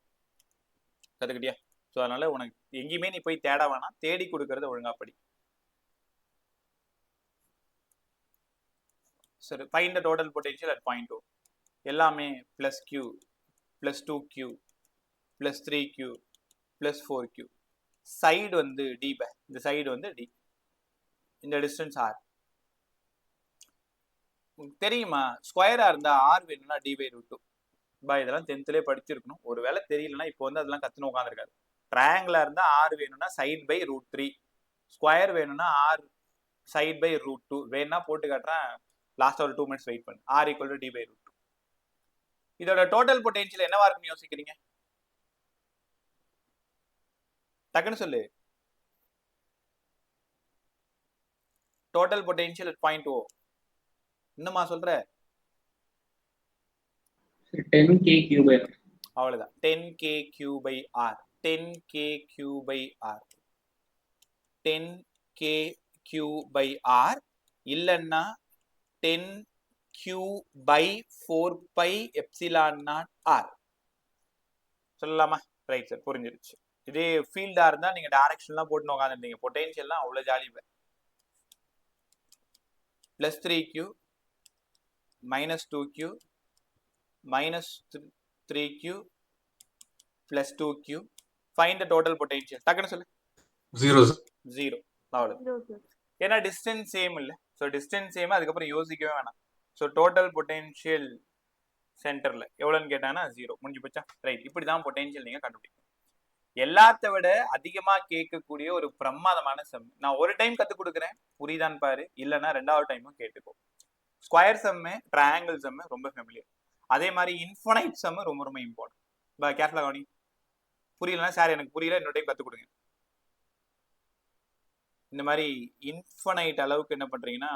கற்றுக்கிட்டியா? ஸோ அதனால உனக்கு எங்கேயுமே நீ போய் தேட வேணாம், தேடி கொடுக்கறத ஒழுங்கா படி. சரி, find the total potential at point O. எல்லாமே plus q, plus 2q, plus 3q, plus 4q. Side வந்து டி பை, இந்த சைடு வந்து டி, இந்த டிஸ்டன்ஸ் ஆர். தெரியுமா? ஸ்கொயரா இருந்தா ஆர் வேணும்னா டி பை ரூட் 2. இதெல்லாம் 10th படிச்சிருக்கணும். ஒருவேளை தெரியலன்னா இப்போ வந்து அதெல்லாம் கத்துன்னு உட்காந்துருக்காது. ட்ரையாங்கிளா இருந்தா ஆர் வேணும்னா சைட் பை ரூட் 3, ஸ்கொயர் வேணும்னா ஆர் சைட் பை ரூட் 2. வேணா போட்டு காட்டுறேன், லாஸ்ட் ஒரு 2 minutes வெயிட் பண்ணு. R equal to D by root 2. இதோட டோட்டல் பொட்டன்ஷியல் என்னவா இருக்குன்னு யோசிக்கிறீங்க? டக்குன்னு சொல்லு. Total potential at point O. என்னமா சொல்ற?
10kq by r.
அவ்வளவுதான். 10kq by r. 10kq by r. 10kq by r இல்லன்னா 10q by 4 pi epsilon naught r. சொல்லலாமா? ரைட் சார், புரிஞ்சிருச்சு. இதே ஃபீல்டா இருந்தா நீங்க டைரக்ஷன்லாம் போட்டு உட்காந்துருந்தீங்க. பொட்டன்ஷியல்லாம் அவ்வளவு jolly. Plus 3q minus 2q minus 3q plus 2q. Find the total potential. டக்குன்னு சொல்லு. 0. அவ்வளவு. ஏன்னா டிஸ்டன்ஸ் சேம் இல்லை. ஸோ டிஸ்டன்ஸ் சேம், அதுக்கப்புறம் யோசிக்கவே வேணாம். ஸோ டோட்டல் பொட்டன்ஷியல் சென்டர்ல எவ்வளோன்னு கேட்டாங்கன்னா 0. முடிஞ்சு போச்சா? ரைட். இப்படி தான் பொட்டன்ஷியல் நீங்க கண்டுபிடிக்கணும். எல்லாத்த விட அதிகமா கேட்கக்கூடிய ஒரு பிரமாதமான சம். நான் ஒரு டைம் கற்றுக் கொடுக்குறேன், புரியுதான்னு பாரு. இல்லைன்னா 2வது டைமும் கேட்டுக்கோ. ஸ்கொயர் சம்மு, ட்ரையாங்கிள் சம்மு ரொம்ப ஃபெமிலியர். அதே மாதிரி இன்ஃபனைட் சம் ரொம்ப ரொம்ப இம்பார்ட்டன்ட். கேர்ஃபுல்லா கவனி. புரியலன்னா சார் எனக்கு புரியல, இன்னொரு டைம் கற்றுக் கொடுங்க. இந்த மாதிரி இன்ஃபனைட் அளவுக்கு என்ன பண்றீங்கன்னா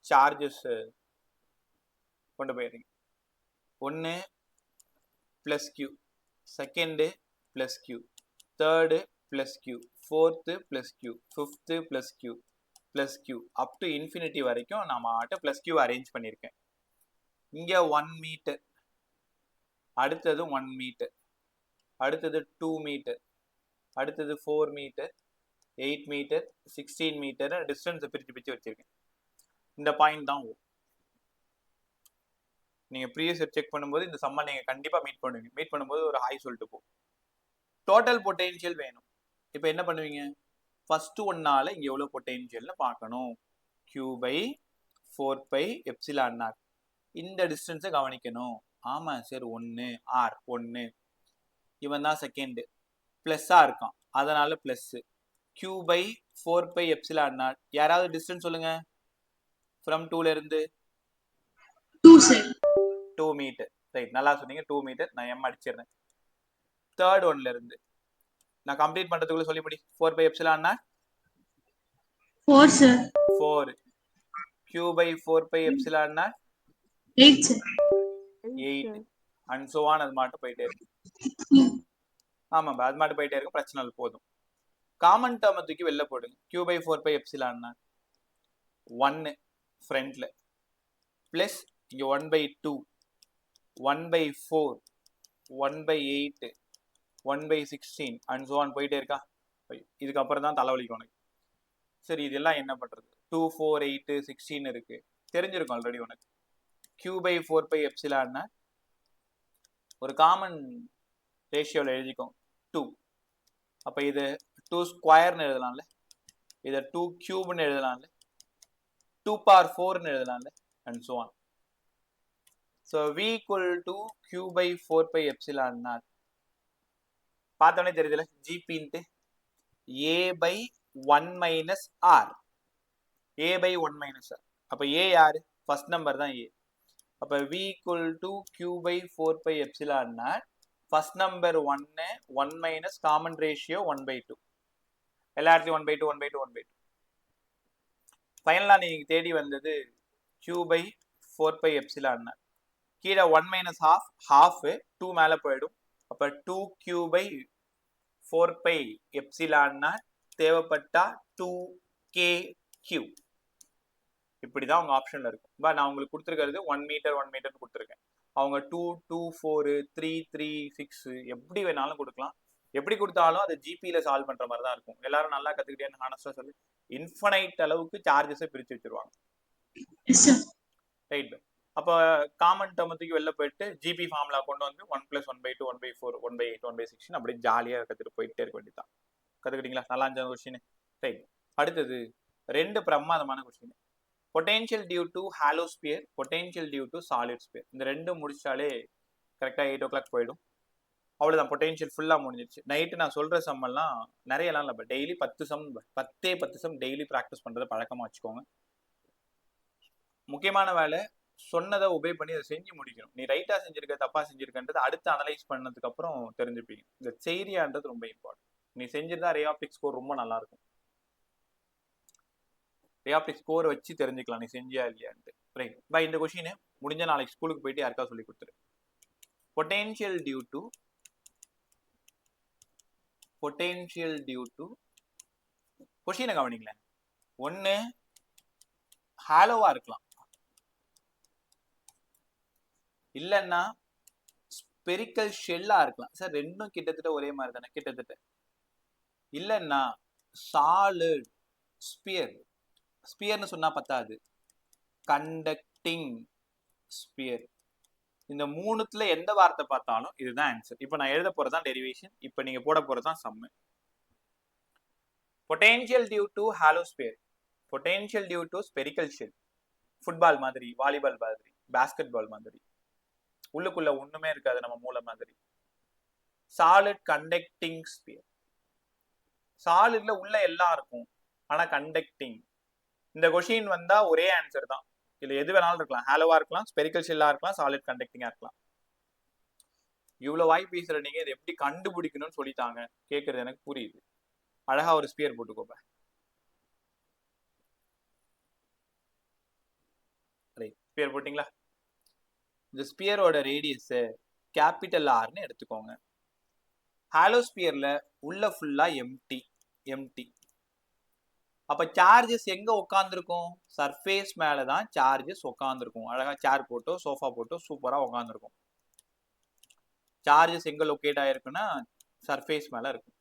சார்ஜஸ் கொண்டு போயிடுறீங்க. 1 plus q, second plus q, third plus q, fourth plus q, fifth plus q, plus q, up to infinity வரைக்கும் நான் மாட்ட பிளஸ் q அரேஞ்ச் பண்ணியிருக்கேன். இங்க 1 மீட்டர், அடுத்தது 1 மீட்டர், அடுத்தது 2 மீட்டர், அடுத்தது 4 மீட்டர், 8 மீட்டர், 16 மீட்டர் டிஸ்டன்ஸ் பிரிச்சு வச்சிருக்கேன். இந்த பாயிண்ட் தான் நீங்க ப்ரீவியஸ் செக் பண்ணும்போது இந்த சம்ம நீங்க கண்டிப்பா மீட் பண்ணுவீங்க. மீட் பண்ணும்போது ஒரு ஹாய் சொல்லிட்டு போ. டோட்டல் பொட்டன்ஷியல் வேணும். இப்போ என்ன பண்ணுவீங்க, ஃபர்ஸ்ட் ஒன்னால இங்க எவ்வளவு பொட்டென்ஷியல்னு பார்க்கணும். q by 4 pi epsilon naught. இந்த டிஸ்டன்ஸை கவனிக்கணும். ஆமா சார் 1 r 1 இவன் தான் செகண்ட் பிளஸ்ஸா இருக்கான் அதனால plus q by 4 pi epsilon naught. யாராவது டிஸ்டன்ஸ் சொல்லுங்க ஃப்ரம் 2ல இருந்து
2 sir.
2 மீட்டர். ரைட், நல்லா சொன்னீங்க 2 மீட்டர். நான் m அடிச்சிடுறேன். தேர்ட் ஒன்ல இருந்து நான் கம்ப்ளீட் பண்றதுக்குள்ள சொல்லி முடி. 4 pi epsilon naught
4 sir.
4 q by 4 pi epsilon naught
8 sir.
8 and so on. அது மட்டும் போயிட்டே இருக்கு. ஆமாம், அது மட்டும் போயிட்டே இருக்கும், பிரச்சனை இல்லை, போதும். காமன் டேர்மை தூக்கி வெளில போடுங்க. q by 4 pi epsilon naught 1 ஃப்ரண்ட்ல பிளஸ் இங்க 1 by 2 1 by 4 1 by 8 1 by 16 and so on போயிட்டே இருக்கா. இதுக்கப்புறம் தான் தலைவலிக்கும் உனக்கு. சரி, இதெல்லாம் என்ன பண்றது? 2 4 8 16 இருக்கு, தெரிஞ்சிருக்கும் ஆல்ரெடி உனக்கு. q by 4 pi epsilon naught ஒரு காமன் ரேஷியோவில் எழுதிக்கோங்க 2. அப்போ இது 2 ஸ்கொயர்னு எழுதலாம்ல, இதை 2 கியூப்னு எழுதலாம்ல, 2 power 4ன்னு எழுதலாம்ல, and so on. So v equal to q by 4 pi epsilon naught. பார்த்தோன்னே தெரியுதுல, gpன்ட்டு a by 1 minus r. a by 1 minus r. அப்போ a யாரு? ஃபர்ஸ்ட் நம்பர் தான் a. அப்போ v equal to q by 4 pi epsilon naught. First number 1 1 minus common ratio 1 by 2. எல்லாத்தையும் 1 by 2 1 by 2 1 by 2. ஃபைனலாக நீங்கள் தேடி வந்தது q by 4 pi epsilon naught. கீழே 1 minus half 2 மேலே போயிடும். அப்போ 2q by 4 pi epsilon naught தேவைப்பட்டா 2kq. இப்படிதான் உங்க ஆப்ஷன்ல இருக்கும். நான் உங்களுக்கு கொடுத்துருக்கிறது 1 மீட்டர் 1 மீட்டர் கொடுத்துருக்கேன். அவங்க 2 2 4 3 3 6 எப்படி வேணாலும் கொடுக்கலாம். எப்படி கொடுத்தாலும் அது ஜிபியில சால்வ் பண்ற மாதிரி தான் இருக்கும். எல்லாரும் நல்லா கத்துக்கிட்டேன்னு ஹானஸ்டா சொல்லி இன்ஃபனைட் அளவுக்கு சார்ஜஸை பிரிச்சு வச்சிருவாங்க. ரைட். அப்போ காமன் டேர்மத்துக்கு வெளில போயிட்டு ஜிபி ஃபார்முலா கொண்டு வந்து 1 + 1 by 2 1 by 4 1 by 8 1 by 16 அப்படியே ஜாலியா கத்துட்டு போயிட்டே இருக்க வேண்டியதான். கத்துக்கிட்டீங்களா? நல்லா இருந்த கொஸ்டின். ரைட். அடுத்தது 2 பிரமாதமான question. Potential due to hollow sphere, potential due to solid sphere. இந்த ரெண்டும் முடிச்சாலே கரெக்டாக 8 o'clock போயிடும். அவ்வளோதான், பொட்டென்ஷியல் ஃபுல்லாக முடிஞ்சிருச்சு. நைட்டு நான் சொல்கிற சம்மெல்லாம் நிறையலாம் இல்லை, டெய்லி 10 சம் டெய்லி ப்ராக்டிஸ் பண்ணுறதை பழக்கமாக வச்சுக்கோங்க. முக்கியமான வேலை, சொன்னதை ஒபே பண்ணி அதை செஞ்சு முடிக்கணும். நீ ரைட்டாக செஞ்சிருக்க தப்பாக செஞ்சிருக்கன்றது அடுத்து அனலைஸ் பண்ணதுக்கு அப்புறம் தெரிஞ்சுப்பீங்க. இந்த செய்தியான்றது ரொம்ப இம்பார்ட்டன்ட். நீ செஞ்சிருந்தா ரே ஆப்டிக் ஸ்கோர் ரொம்ப நல்லா இருக்கும். ரே ஆப்டிக் ஸ்கோர் வச்சு தெரிஞ்சுக்கலாம் நீ செஞ்சியா இல்லையான்ட்டு. ரைட். பை இந்த கொஸ்டின் முடிஞ்ச நாளைக்கு ஸ்கூலுக்கு போயிட்டு யாருக்கா சொல்லி கொடுத்துரு. பொட்டென்ஷியல் டியூ டு கொஸ்டினை கவனிங்களேன். ஒன்று ஹாலோவா இருக்கலாம், இல்லைன்னா ஸ்பெரிக்கல் ஷெல்லா இருக்கலாம். சார் ரெண்டும் கிட்டத்தட்ட ஒரே மாதிரி தானே? கிட்டத்தட்ட. இல்லைன்னா சாலிட் ஸ்பியர். ஸ்பியர்னு சொன்னா பத்தாது, கண்டக்டிங் ஸ்பியர். இந்த மூணுத்துல எந்த வார்த்தை பார்த்தாலும் இதுதான் ஆன்சர். இப்போ நான் எழுத போறதுதான் டெரிவேஷன், இப்போ நீங்க போட போறதுதான் sum. Potential due to hollow sphere, potential due to spherical shell. Football மாதிரி, வாலிபால் மாதிரி, பாஸ்கெட் பால் மாதிரி, உள்ளுக்குள்ள ஒண்ணுமே இருக்காது நம்ம மூளை மாதிரி. Solid conducting sphere. சாலிட்ல உள்ள எல்லாம் இருக்கும், ஆனா கண்டக்டிங். இந்த கொஸ்டின் வந்தா ஒரே ஆன்சர் தான். இதுல எது வேணாலும் இருக்கலாம், ஹாலோவா இருக்கலாம், ஸ்பெரிக்கல் ஷெல்லா இருக்கலாம், சாலிட் கண்டக்டிங்கா இருக்கலாம். இவ்வளவு வாய் பேசுற நீங்க இதை எப்படி கண்டுபிடிக்கணும்னு சொல்லிட்டாங்க கேட்கறது எனக்கு புரியுது. அழகா ஒரு ஸ்பியர் போட்டுக்கோப்ப. ஸ்பியர் போட்டீங்களா? இந்த ஸ்பியரோட ரேடியஸ் கேபிட்டல் ஆர்னு எடுத்துக்கோங்க. ஹாலோ ஸ்பியர்ல உள்ள ஃபுல்லா எம்டி. அப்ப சார்ஜஸ் எங்க உட்காந்துருக்கும்? சர்ஃபேஸ் மேலதான் சார்ஜஸ் உட்காந்துருக்கும். அழகா சேர் போட்டோ சோஃபா போட்டோ சூப்பரா உட்காந்துருக்கும். சார்ஜஸ் எங்க லொக்கேட் ஆயிருக்குன்னா சர்ஃபேஸ் மேல இருக்கும்.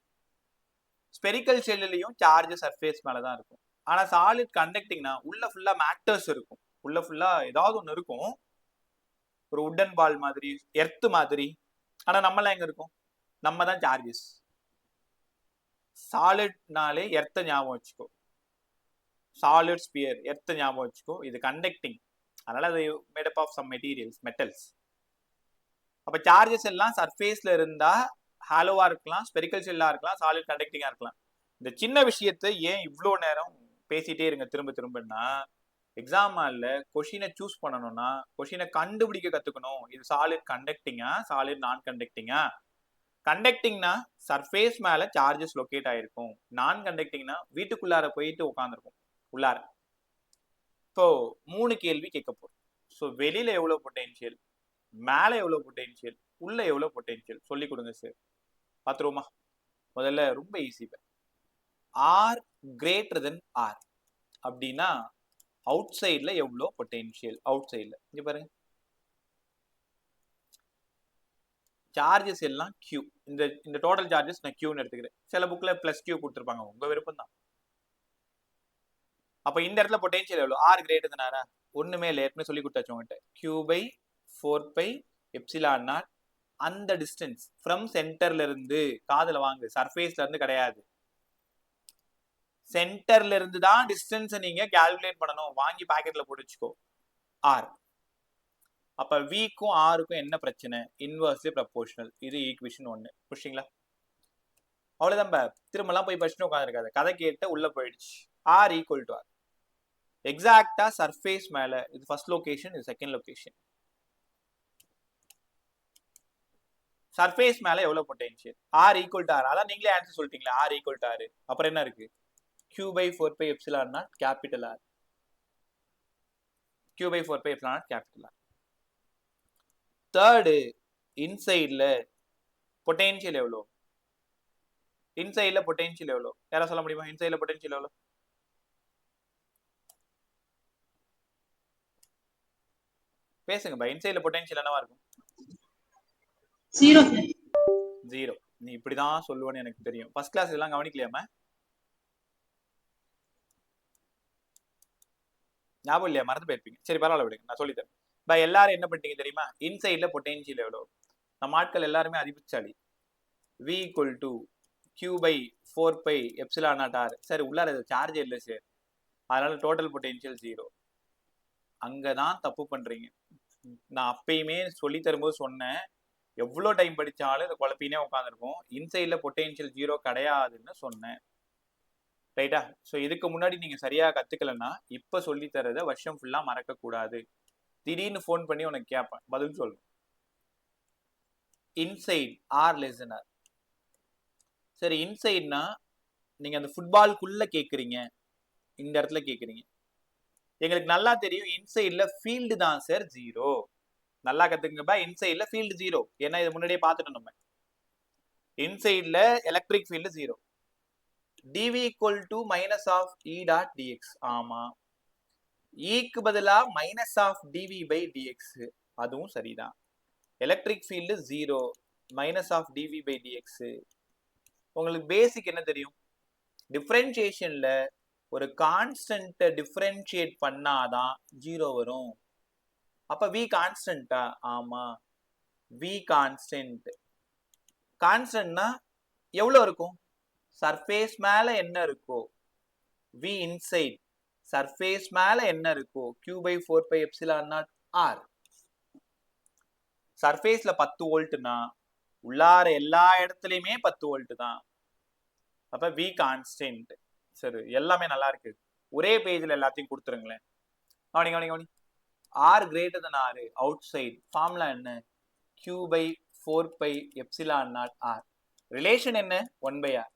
ஸ்பெரிக்கல் ஷெல்லையும் சார்ஜ் சர்ஃபேஸ் மேலதான் இருக்கும். ஆனா சாலிட் கண்டக்டிங்னா உள்ள ஃபுல்லா மேட்டர்ஸ் இருக்கும், உள்ள ஃபுல்லா ஏதாவது ஒண்ணு இருக்கும், ஒரு உட்டன் பால் மாதிரி, எர்த் மாதிரி. ஆனா நம்மளாம் எங்க இருக்கும்? நம்ம தான் சார்ஜஸ். சாலிட்னாலே எர்த்த ஞாபகம் வச்சுக்கோ, சாலிட் ஸ்பியர் எர்த்த ஞாபகம் வச்சுக்கோ. இது கண்டக்டிங், அதனால அது made up of some materials, metals. அப்ப சார்ஜஸ் எல்லாம் சர்ஃபேஸ்ல இருந்தா ஹாலோவா இருக்கலாம், ஸ்பெரிக்கல் ஷெல்லா இருக்கலாம், சாலிட் கண்டக்டிங்கா இருக்கலாம். இந்த சின்ன விஷயத்தை ஏன் இவ்வளோ நேரம் பேசிட்டே இருங்க திரும்ப திரும்பன்னா, எக்ஸாம் ஹால்ல கொஷினை சூஸ் பண்ணணும்னா கொஷினை கண்டுபிடிக்க கத்துக்கணும். இது சாலிட் கண்டக்டிங்கா, சாலிட் நான் கண்டக்டிங்கா. கண்டக்டிங்னா சர்ஃபேஸ் மேல சார்ஜஸ் லொக்கேட் ஆயிருக்கும், நான் கண்டக்டிங்னா வீட்டுக்குள்ளார போயிட்டு உட்காந்துருக்கும் உள்ளார. இப்போ 3 கேள்வி கேட்க போறோம். ஸோ வெளியில எவ்வளவு பொட்டென்ஷியல், மேல எவ்வளவு பொட்டென்ஷியல், உள்ள எவ்வளவு பொட்டென்ஷியல் சொல்லி கொடுங்க சார். பாத்துருவோமா? முதல்ல ரொம்ப easy. R greater than R அப்படின்னா அவுட் சைட்ல எவ்வளோ பொட்டென்ஷியல், அவுட் சைட்ல இங்க பாருங்க சார்ஜஸ் எல்லாம் கியூ. இந்த டோட்டல் சார்ஜஸ் நான் கியூன்னு எடுத்துக்கிறேன். சில புக்ல பிளஸ் கியூ கொடுத்துருப்பாங்க, உங்க விருப்பம் தான். அப்ப இந்த இடத்துல பொட்டென்ஷியல் எவ்வளோ? ஆர் கிரேட்டர் தென் ஆரா? ஒண்ணுமே இல்லை, ஏற்கனவே சொல்லி கொடுத்தாச்சு உங்ககிட்ட. Q by 4 by epsilon naught. அந்த டிஸ்டன்ஸ் ஃப்ரம் சென்டர்ல இருந்து, காதுல வாங்கு, சர்ஃபேஸ்ல இருந்து கிடையாது, சென்டர்ல இருந்து தான் டிஸ்டன்ஸை நீங்க கால்குலேட் பண்ணணும். வாங்கி பாக்கெட்ல போட்டு வச்சுக்கோ. ஆர். அப்ப விக்கும் ஆருக்கும் என்ன பிரச்சனை? Inversely proportional. இது ஈக்குவேஷன் 1. புரியுங்களா? அவ்வளவுதான். திரும்பலாம் போய் படிச்சுட்டு உட்காந்துருக்காது, கதை கேட்டு உள்ள போயிடுச்சு. R equal to R. எக்ஸாக்டா சர்ஃபேஸ் மேல, இது ஃபர்ஸ்ட் லொகேஷன், இது செகண்ட் லொகேஷன். சர்ஃபேஸ் மேல எவ்வளவு potential? R equal to R. அதான் நீங்களே ஆன்சர் சொல்லிட்டீங்களா, ஆர் ஈக்குவல் டு ஆர். அப்புறம் என்ன இருக்கு? Q by 4 pi epsilon naught capital R. Q by 4 pi epsilon naught capital R. Third, இன்சைட்ல பொட்டென்ஷியல் எவ்வளோ? இன்சைட்ல பொட்டென்ஷியல் எவ்வளோ? யாரா சொல்ல முடியுமா? இன்சைட்ல பொட்டென்ஷியல் எவ்வளோ? பேசுங்க பா. இன்சைட்ல பொட்டென்ஷியல் என்னவா இருக்கும்? 0. நீ இப்படிதான் சொல்லுவேன்னு எனக்கு தெரியும். ஃபர்ஸ்ட் கிளாஸ் இதெல்லாம் கவனிக்கலையாம? ஞாபகம் இல்லையா? மறந்து போயிருப்பீங்க. சரி பரவாயில்ல விடுங்க, நான் சொல்லித்தரேன். பை எல்லாரும் என்ன பண்ணிட்டீங்க தெரியுமா? இன்சைட்ல பொட்டென்ஷியல் எவ்வளோ? நம்ம ஆட்கள் எல்லாருமே அறிவிச்சாலி. V equal to Q by 4 pi epsilon naught R. சரி உள்ளார சார்ஜ் இல்லை சார், அதனால டோட்டல் பொட்டென்ஷியல் 0. அங்கதான் தப்பு பண்றீங்க. நான் அப்பயுமே சொல்லி தரும்போது சொன்னேன், எவ்வளோ டைம் படிச்சாலும் இதை குழப்பினே உட்காந்துருக்கும். இன்சைட்ல பொட்டென்ஷியல் 0 கிடையாதுன்னு சொன்னேன். ரைட்டா? ஸோ இதுக்கு முன்னாடி நீங்க சரியா கத்துக்கலன்னா இப்ப சொல்லி தரத வருஷம் ஃபுல்லா மறக்க கூடாது. திடீர்னு ஃபோன் பண்ணி உனக்கு கேட்பேன், பதில் சொல்லணும். Inside R less than R. சரி இன்சைட்னா நீங்க அந்த ஃபுட்பால்குள்ள கேக்குறீங்க, இந்த இடத்துல கேக்குறீங்க. எங்களுக்கு நல்லா தெரியும் இன்சைட்ல ஃபீல்டு தான் சார் 0. நல்லா கத்துக்குங்கப்பா. இன்சைட்ல ஃபீல்டு 0. ஏன்னா இது முன்னாடியே பார்த்துட்டோம் நம்ம. இன்சைட்ல electric field 0. dv equal to minus of E dot dx. ஆமா, க்கு பதிலா minus of dv by dx. அதுவும் சரிதான். Electric field 0, minus of dv by dx. உங்களுக்கு பேசிக் என்ன தெரியும்? டிஃபரன்ஷியேஷன்ல ஒரு கான்ஸ்டன்ட்டை டிஃபரன்ஷியேட் பண்ணாதான் 0 வரும். அப்ப v கான்ஸ்டன்ட்டா? ஆமா, v கான்ஸ்டன்ட். கான்ஸ்டன்ட்னா எவ்வளவு இருக்கும்? சர்ஃபேஸ் மேல என்ன இருக்கோ v இன்சைட், சர்ஃபேஸ் மேல என்ன இருக்கோ Q by 4 pi epsilon naught R. சர்ஃபேஸ்ல 10 வோல்ட்னா உள்ளார எல்லா இடத்துலயுமே 10 வோல்ட் தான். அப்ப v கான்ஸ்டன்ட். சரி எல்லாமே நல்லா இருக்கு. ஒரே பேஜ்ல எல்லாத்தையும் கொடுத்துருங்களேன். கவனி. R greater than R outside. Formula என்ன? Q by 4 pi epsilon naught R. Relation என்ன? 1 by R.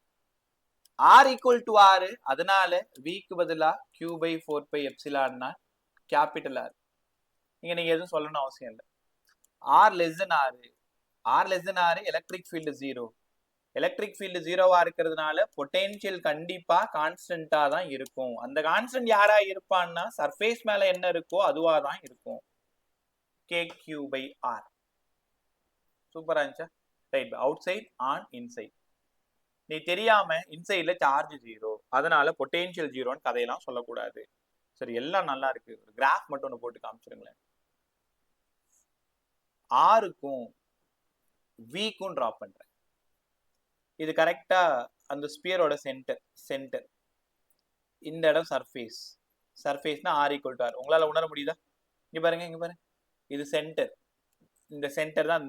R equal to R, அதனால V க்கு பதிலா Q by 4 pi epsilon naught capital R. இங்க நீங்க எதுவும் சொல்லணும் அவசியம் இல்லை. R less than R. R less than R, electric field 0. Electric field 0வா இருக்கிறதுனால பொட்டென்ஷியல் கண்டிப்பா கான்ஸ்டன்டா தான் இருக்கும். அந்த கான்ஸ்டன்ட் யாரா இருப்பான்னா சர்ஃபேஸ் மேல என்ன இருக்கோ அதுவா தான் இருக்கும். KQ by R. சூப்பரா இருந்துச்சா? Right. Outside and inside. நீ தெரியாம இன்சைட்ல சார்ஜ் 0, அதனால பொட்டென்ஷியல் 0ன்னு கதையெல்லாம் சொல்லக்கூடாது. சரி எல்லாம் நல்லா இருக்கு. ஒரு கிராஃப் மட்டும் ஒன்று போட்டு காமிச்சிருங்களேன். ஆருக்கும் விக்கும் டிரா பண்றேன். இது கரெக்டா அந்த ஸ்பியரோட சென்டர் இந்த இடம் சர்ஃபேஸ்னா ஆர் ஈக்குவல் டு ஆர். உங்களால உணர முடியுதா? இங்க பாருங்க இது சென்டர், இந்த சென்டர் தான்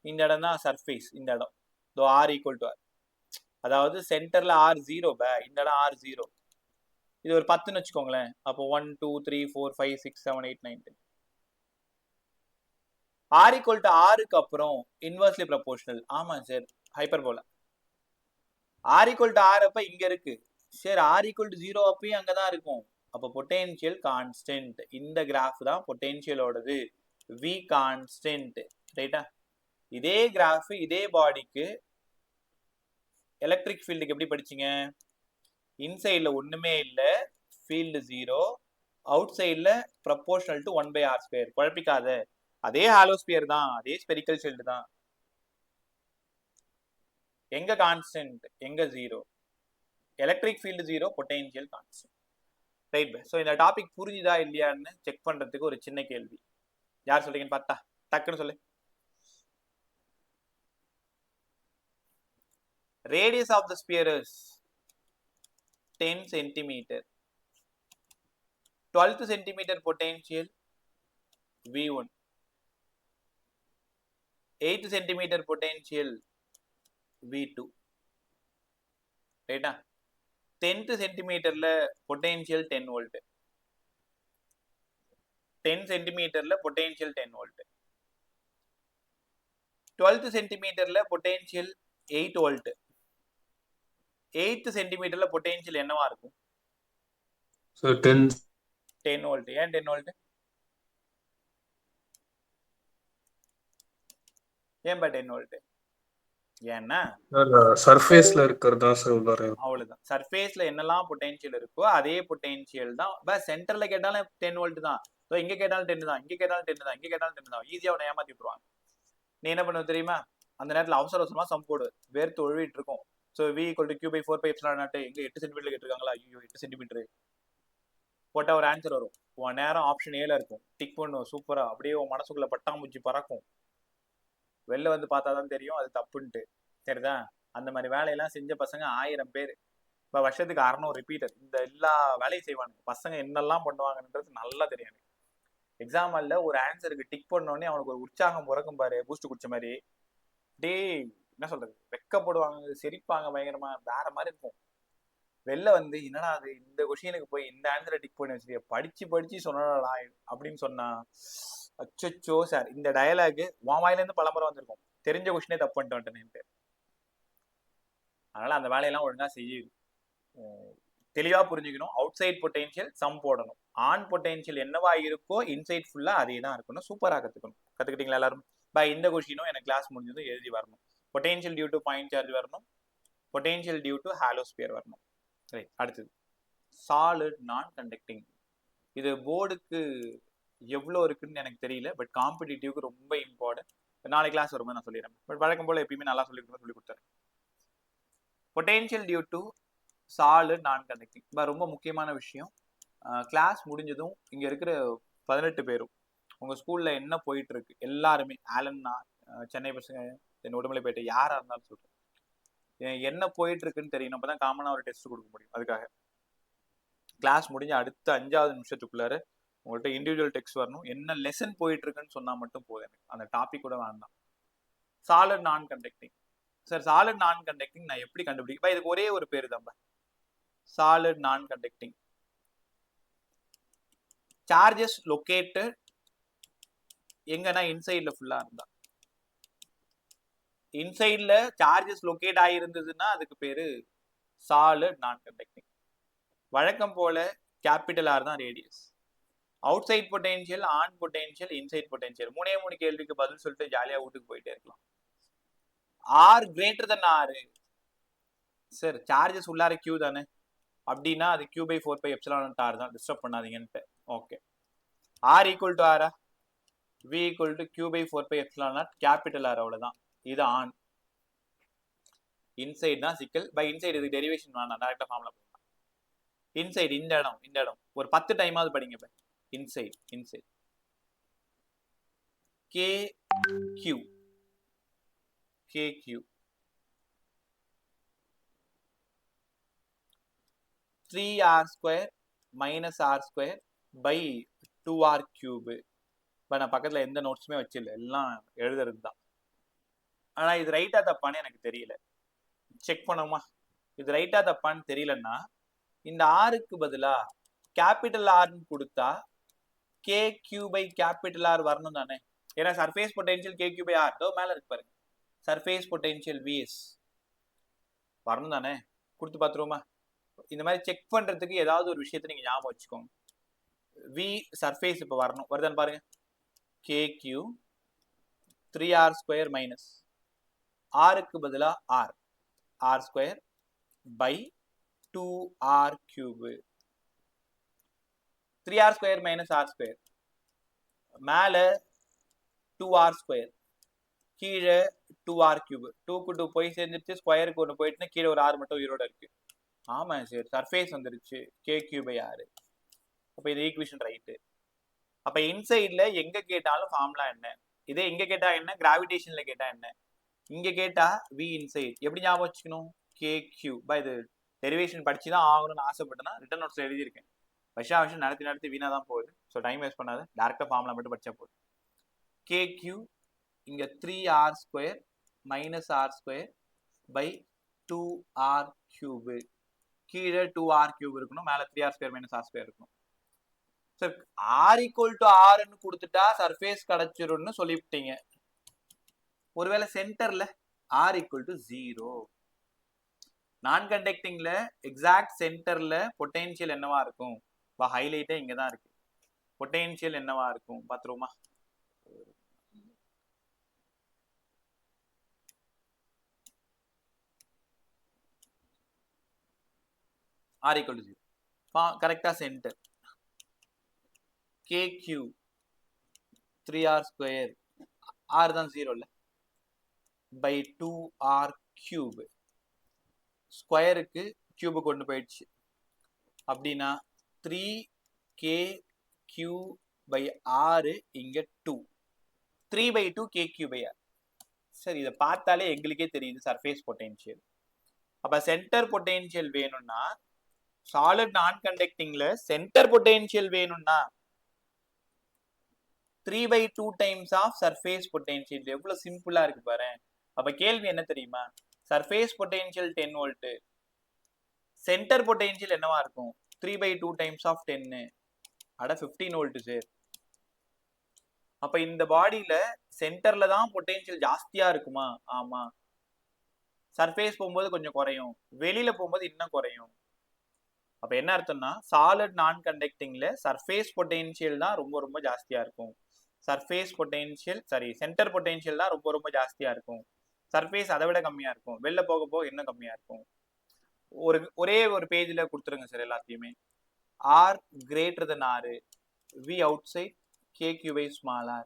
இந்த இடம் தான் சர்ஃபேஸ். இந்த இடம் ஆர் ஈக்குவல் டு ஆர், அதாவது சென்டர்ல ஆர் 0 இந்த இடம் ஆர் 0. இது ஒரு 10ன்னு வச்சுக்கோங்களேன். அப்போ 1 2 3 4 5 6 7 8 9 10. ஆர் ஈக்குவல் டு ஆருக்கு அப்புறம் இன்வெர்ஸ்லி ப்ரொபோர்ஷனல். ஆமா sir, hyperbola. R equal to R அப்ப இங்க இருக்கு. சரி, ஆர் ஈக்குவல் டு 0 அப்பயும் அங்கதான் இருக்கும். அப்போ பொட்டென்ஷியல் கான்ஸ்டன்ட். இந்த கிராஃப் தான் பொட்டென்ஷியலோடது, வி கான்ஸ்டன்ட். ரைட்டா? இதே கிராஃப் இதே பாடிக்கு எலக்ட்ரிக் ஃபீல்டுக்கு எப்படி படிச்சீங்க? இன்சைட்ல ஒண்ணுமே இல்ல, ஃபீல்டு 0, அவுட் சைட்ல ப்ரொபோர்ஷனல் டு 1/r². குழப்பிக்காத, அதே ஹாலோஸ்பியர் தான், அதே ஸ்பெரிக்கல் ஷீல்டு தான். எங்க கான்ஸ்டன்ட், எங்க 0? Electric field 0, potential constant. Right. So இந்த டாபிக் புரிஞ்சுதா இல்லையான்னு செக் பண்றதுக்கு ஒரு சின்ன கேள்வி. யார் சொல்றீங்கன்னு பார்த்தா டக்குன்னு சொல்லு. Radius of the sphere is 10 centimeter. 12th centimeter potential V1. 8th centimeter potential V2. ரைட்டா? 10th centimeterல potential 10 volt. 10 centimeterல potential 10 volt. 12th centimeterல potential 8 volt. 8th centimeterல potential என்னவா இருக்கும்?
So 10
volt. ஏன் 10 volt? ஏன் 10 volt? ஏன்னா
சர்ஃபேஸ்ல இருக்கிறதா சார் உள்ளார.
அவ்வளவுதான். சர்ஃபேஸ்ல என்னெல்லாம் பொட்டென்ஷியல் இருக்கோ அதே பொட்டென்ஷியல் தான். பட் சென்டர்ல கேட்டாலும் 10 வோல்ட் தான். ஸோ இங்க கேட்டாலும் 10 தான், இங்க கேட்டாலும் 10 தான், இங்க கேட்டாலும் 10 தான். ஈஸியா உன்னை ஏமாத்தி விட்டுருவாங்க. நீ என்ன பண்ணுவ தெரியுமா? அந்த நேரத்தில் அவசர அவசரமா சம் போடு, வேர்த்து ஒழுவிட்டு இருக்கும். So v = q/4πε0. எங்க 8 சென்டிமீட்டர் கேட்டிருக்காங்களா? ஐயோ 8 சென்டிமீட்டர் போட்டா ஒரு ஆன்சர் வரும். உன் நேரம் ஆப்ஷன் ஏல இருக்கும். டிக் பண்ணும், சூப்பரா. அப்படியே உன் மனசுக்குள்ள பட்டாம்பூச்சி பறக்கும். வெளில வந்து பார்த்தாதான் தெரியும் அது தப்புன்ட்டு. சரிதான்? அந்த மாதிரி வேலையெல்லாம் செஞ்ச பசங்க 1000 பேர். இப்போ வருஷத்துக்கு 600 ரிப்பீட்டர் இந்த எல்லா வேலையும் செய்வாங்க. பசங்க என்னெல்லாம் பண்ணுவாங்கன்றது நல்லா தெரியும். எக்ஸாம் ஹால்ல ஒரு ஆன்சருக்கு டிக் பண்ணோடனே அவனுக்கு ஒரு உற்சாகம் பிறக்கும் பாரு, பூஸ்ட் குடிச்ச மாதிரி. டே என்ன சொல்றது, வெக்கப்படுவாங்க, சிரிப்பாங்க, பயங்கரமா வேற மாதிரி இருக்கும். வெளில வந்து என்னடா அது, இந்த கொஷினுக்கு போய் இந்த ஆன்சரை டிக் பண்ணி வச்சிருக்க, படிச்சு சொன்னடா அப்படின்னு சொன்னா, அச்சோ சார், இந்த டயலாக் உன் வாயிலேருந்து பலமுறை வந்திருக்கும். தெரிஞ்ச கொஷினே தப்பு பண்ணிட்டு வந்துட்டேன். அதனால அந்த வேலையெல்லாம் ஒழுங்கா செய்ய தெளிவா புரிஞ்சுக்கணும். அவுட் சைட் பொட்டென்ஷியல் சம் போடணும். ஆன் பொட்டென்ஷியல் என்னவா இருக்கோ இன்சைட் ஃபுல்லா அதே தான் இருக்கணும். சூப்பரா கத்துக்கிட்டீங்களா எல்லாரும்? பை இந்த கொஷினும் எனக்கு கிளாஸ் முடிஞ்சதும் எழுதி வரணும். Potential due to point charge வரணும், பொட்டென்ஷியல் டியூ டு ஹாலோஸ்பியர் வரணும். ரைட். அடுத்தது சாலிட் நான் கண்டக்டிங். இது போர்டுக்கு எவ்வளோ இருக்குன்னு எனக்கு தெரியல, பட் காம்படிட்டிவ்க்கு ரொம்ப இம்பார்ட்டன்ட். நாளைக்கு கிளாஸ் வரும்போது நான் சொல்லிடுறேன். பட் வழக்கம் போல எப்பயுமே நல்லா சொல்லி கொடுத்துறேன். Potential due to solid non conducting ரொம்ப முக்கியமான விஷயம். கிளாஸ் முடிஞ்சதும் இங்க இருக்கிற 18 பேரும் உங்க ஸ்கூல்ல என்ன போயிட்டு இருக்கு எல்லாருமே, ஆலன்னா, சென்னை பசங்க, உடுமலைப்பேட்டை, யாரா இருந்தாலும் சொல்றேன், என்ன போயிட்டு இருக்குன்னு தெரியணும். அப்பதான் காமனா ஒரு டெஸ்ட் கொடுக்க முடியும். அதுக்காக கிளாஸ் முடிஞ்ச அடுத்த 5வது நிமிஷத்துக்குள்ளார உங்கள்கிட்ட இண்டிவிஜுவல் டெக்ஸ்ட் வரணும். என்ன லெசன் போயிட்டு இருக்குன்னு சொன்னா மட்டும் போதும், அந்த டாபிக் கூட வேண்டாம். Solid non conducting. Sir solid non conducting நான் எப்படி கண்டுபிடிப்பேன்? இதுக்கு ஒரே ஒரு பேரு தான், solid non conducting. Charges located எங்கன்னா இன்சைட்ல ஃபுல்லா இருந்தா, இன்சைட்ல சார்ஜஸ் லொகேட் ஆயிருந்ததுன்னா அதுக்கு பேரு சாலிட் நான் கண்டக்டிங். வழக்கம் போல கேபிட்டல் ஆர் தான் radius. Outside potential, on potential, inside potential. 3 கேள்விக்கு பதில் சொல்லிட்டு ஜாலியா வீட்டுக்கு போயிட்டே இருக்கலாம். R greater than R. Sir charges உள்ளார கியூ தானே, அப்படின்னா அது q/4πε0 தான், டிஸ்டர்ப் பண்ணாதீங்கன்ட்டு. ஓகே. ஆர் ஈக்குவல் டு ஆரா, V equal to q/4πε0 capital R, அவ்வளவுதான். இது ஆன். இன்சைட் தான் சிக்கல். பை இன்சைட் இது டெரிவேஷன் வேணாம், டைரக்டா ஃபார்முலா போடலாம். இன்சைட் இந்த இடம் ஒரு 10 டைமாவது படிங்க. By inside KQ 3r² minus r² by 2r³ இப்போ நான் பக்கத்தில் எந்த நோட்ஸுமே வச்சில்ல, எல்லாம் எழுதுறது தான். ஆனால் இது ரைட்டா தப்பான்னு எனக்கு தெரியல, செக் பண்ணுமா? இது ரைட்டா தப்பான்னு தெரியலன்னா இந்த ஆருக்கு பதிலாக கேபிட்டல் ஆர்னு கொடுத்தா KQ பை கேபிட்டல் ஆர் வரணும் தானே? ஏன்னா surface potential KQ by R தோ மேலே இருக்கு பாருங்க, சர்ஃபேஸ் பொட்டென்ஷியல் VS வரணும் தானே? கொடுத்து பார்த்துருவோமா? இந்த மாதிரி செக் பண்ணுறதுக்கு ஏதாவது ஒரு விஷயத்தை நீங்கள் ஞாபகம் வச்சுக்கோங்க. V சர்ஃபேஸ் இப்போ வரணும், வருதான்னு பாருங்க. KQ 3r² மைனஸ் ஆருக்கு பதிலாக r² by 2r³ 3r² minus r² மேலே 2r², கீழே 2r³. 2க்கு 2 போய் சேர்ந்துருச்சு, ஸ்கொயருக்கு 1 போயிட்டுனா கீழே ஒரு r மட்டும் உயிரோட இருக்கு. ஆமாம் சார், சர்ஃபேஸ் வந்துருச்சு KQ பை ஆர். அப்போ இது ஈக்குவேஷன் ரைட்டு. அப்போ இன்சைடில் எங்கே கேட்டாலும் ஃபார்முலா என்ன? இதே இங்கே கேட்டால் என்ன, கிராவிடேஷனில் கேட்டால் என்ன? இங்கே கேட்டால் V இன்சைட். எப்படி ஞாபகம் வச்சுக்கணும்? KQ பை இது டெரிவேஷன் படிச்சு தான் ஆகணும்னு ஆசைப்பட்டேன்னா ரிட்டன் நோட்ஸ் எழுதியிருக்கேன். விஷயம் நடத்தி வீணாக தான் போகுது. ஸோ டைம் வேஸ்ட் பண்ணாது, டேரெக்டாக ஃபார்முலா மட்டும் படித்தா போகுது. KQ இங்கே 3r² minus r² by 2r³. கீழே 2r³ இருக்கணும், மேலே 3r² மைனஸ் r² இருக்கணும். சார் ஆர் ஈக்குவல் டு ஆர்ன்னு கொடுத்துட்டா சர்ஃபேஸ் கிடைச்சிரும்னு சொல்லிவிட்டீங்க. ஒருவேளை சென்டர்ல ஆர் ஈக்குவல் டு 0, நான் கண்டக்டிங்ல எக்ஸாக்ட் சென்டர்ல பொட்டென்ஷியல் என்னவா இருக்கும்? ஹைலைட்டே இங்க தான் இருக்கு. பொட்டென்ஷியல் என்னவா இருக்கும் பாத்துருவோமா? ஆர் ஈக்குவல் டு 0 கரெக்டா சென்டர். KQ 3r², ஆர் தான் 0 இல்ல, பை 2r³. ஸ்கொயருக்கு கியூபு கொண்டு போயிடுச்சு. அப்படின்னா 3KQ பை ஆறு இங்க 2, 3 பை 2 KQ பை ஆர். சரி, இதை பார்த்தாலே எங்களுக்கே தெரியுது சர்ஃபேஸ் பொட்டென்ஷியல். அப்ப சென்டர் பொட்டென்ஷியல் வேணும்னா, சாலிட் நான் கண்டக்டிங்ல சென்டர் பொட்டென்ஷியல் வேணும்னா 3 by 2 times of surface potential. எவ்வளவு சிம்பிளா இருக்கு பாரு. அப்ப கேள்வி என்ன தெரியுமா? Surface potential 10 volt, centre potential என்னவா இருக்கும்? 3 பை 2 டைம்ஸ் ஆஃப் 10, அட 15 வோல்ட் சார். அப்ப இந்த பாடியில சென்டர்ல தான் பொட்டென்ஷியல் ஜாஸ்தியா இருக்குமா? ஆமா. சர்ஃபேஸ் போகும்போது கொஞ்சம் குறையும், வெளியில போகும்போது இன்னும் குறையும். அப்ப என்ன அர்த்தம்னா, சாலிட் நான் கண்டக்டிங்ல சர்ஃபேஸ் பொட்டென்ஷியல் தான் ரொம்ப ரொம்ப ஜாஸ்தியா இருக்கும். சர்ஃபேஸ் பொட்டென்ஷியல் சென்டர் பொட்டென்ஷியல் தான் ரொம்ப ரொம்ப ஜாஸ்தியா இருக்கும். சர்ஃபேஸ் அதை விட கம்மியா இருக்கும், வெளில போக போக இன்னும் கம்மியா இருக்கும். ஒரே ஒரு பேஜ்ல கொடுத்துருங்க சார் எல்லாத்தையுமே. R greater than R, V outside, KQ by small r.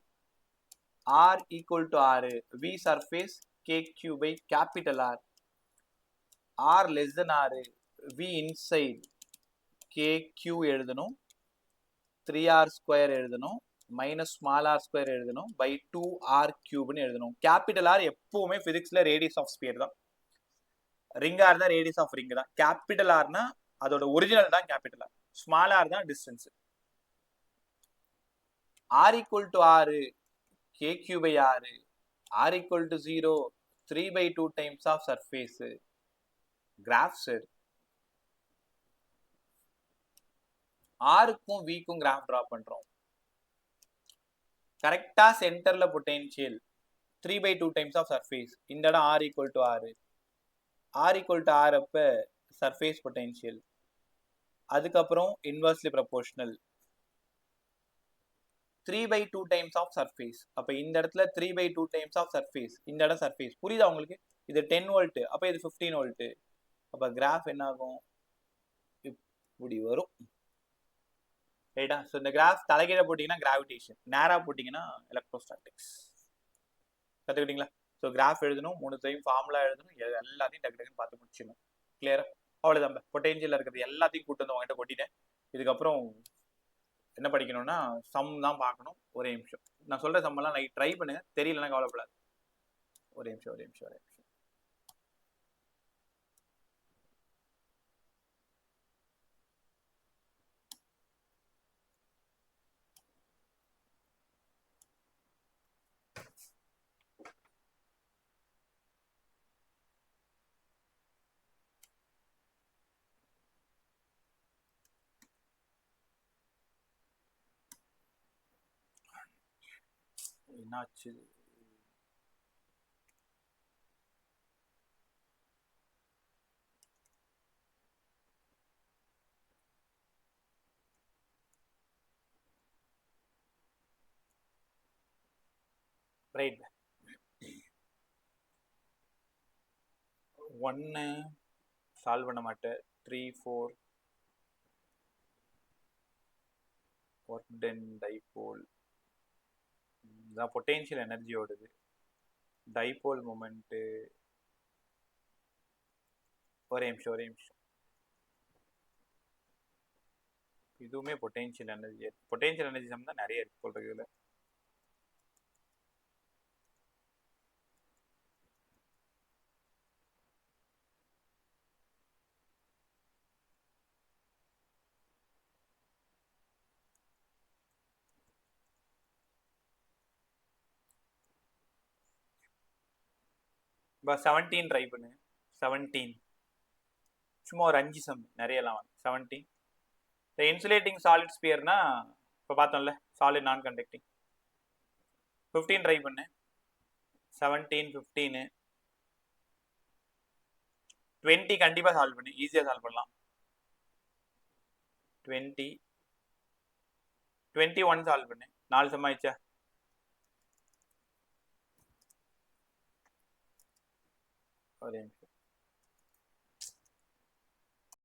R equal to R, V surface, KQ by capital R. R less than R, V inside, KQ எழுதணும், 3r² எழுதணும், மைனஸ் ஸ்மால் r² எழுதணும், by 2r³ எழுதணும். Capital R எப்பவுமே பிசிக்ஸ்ல radius of sphere தான். ரிங்கா இருந்தா radius of ring தான். Capital ஆர்னா அதோட ஒரிஜினல் தான் கேபிட்டல் ஆர், ஸ்மால் ஆர் தான் distance. R equal to R, KQ by R, R equal to 0, 3 by 2 times of surface. Graph sir, ஆருக்கும் விக்கும் கிராஃப் டிரா பண்றோம். கரெக்டா சென்டர்ல potential 3 by 2 times of surface. இந்த இடம் R equal to R, R equal to R அப்ப surface potential. அதுக்கப்புறம் inversely proportional 3 by 2 times of surface. அப்ப இந்த இடத்துல 3 பை 2 டைம்ஸ் ஆஃப் சர்ஃபேஸ், இந்த இடம் சர்ஃபேஸ். புரியுதா உங்களுக்கு? இது 10 வோல்ட், அப்ப இது 15 வோல்ட். அப்ப கிராஃப் என்ன ஆகும்? இப்படி வரும். ரைட்டா? ஸோ இந்த கிராஃப் தலைகீழ போட்டிங்கன்னா கிராவிடேஷன், நேராக போட்டிங்கன்னா எலக்ட்ரோஸ்டாட்டிக்ஸ். கற்றுக்கிட்டீங்களா? ஸோ கிராஃப் எழுதணும், 3 டைம் ஃபார்முலா எழுதணும், எல்லாத்தையும் டக்கு டக்குன்னு பார்த்து முடிச்சிடணும். கிளியரா? அவ்வளோதான். பொட்டென்ஷியல் இருக்கிறது எல்லாத்தையும் கூட்டு வந்து உங்ககிட்ட கொட்டிட்டேன். இதுக்கப்புறம் என்ன படிக்கணும்னா சம் தான் பார்க்கணும். ஒரே நிமிஷம், நான் சொல்கிற சம்மெல்லாம் லைக் ட்ரை பண்ணுங்க, தெரியலன்னா கவலைப்படாது. ஒரே நிமிஷம். என்னாச்சு? ரைட். 1 சால்வ் பண்ண மாட்டேன். 3 4 ஒர்க் டன் டைபோல். இதான் பொட்டென்ஷியல் எனர்ஜியோடது. டைபோல் மூமெண்ட்டு ஒரே நிமிஷம். இதுவுமே பொட்டென்ஷியல் எனர்ஜி சம் தான் நிறைய இருக்கு போல் இதுல. இப்போ 17 ட்ரை பண்ணு. 17 சும்மா ஒரு 5 சம், நிறையலாம் 17. இந்த இன்சுலேட்டிங் சாலிட் ஸ்பியர்னா இப்போ பார்த்தோம்ல, சாலிட் நான் கண்டக்டிங். 15 ட்ரை பண்ணு. 17 15 20 கண்டிப்பாக சால்வ் பண்ணு, ஈஸியாக சால்வ் பண்ணலாம். 20 21 சால்வ் பண்ணு. 4 சம் ஆயிடுச்சா? ஒரே நிமிஷம்.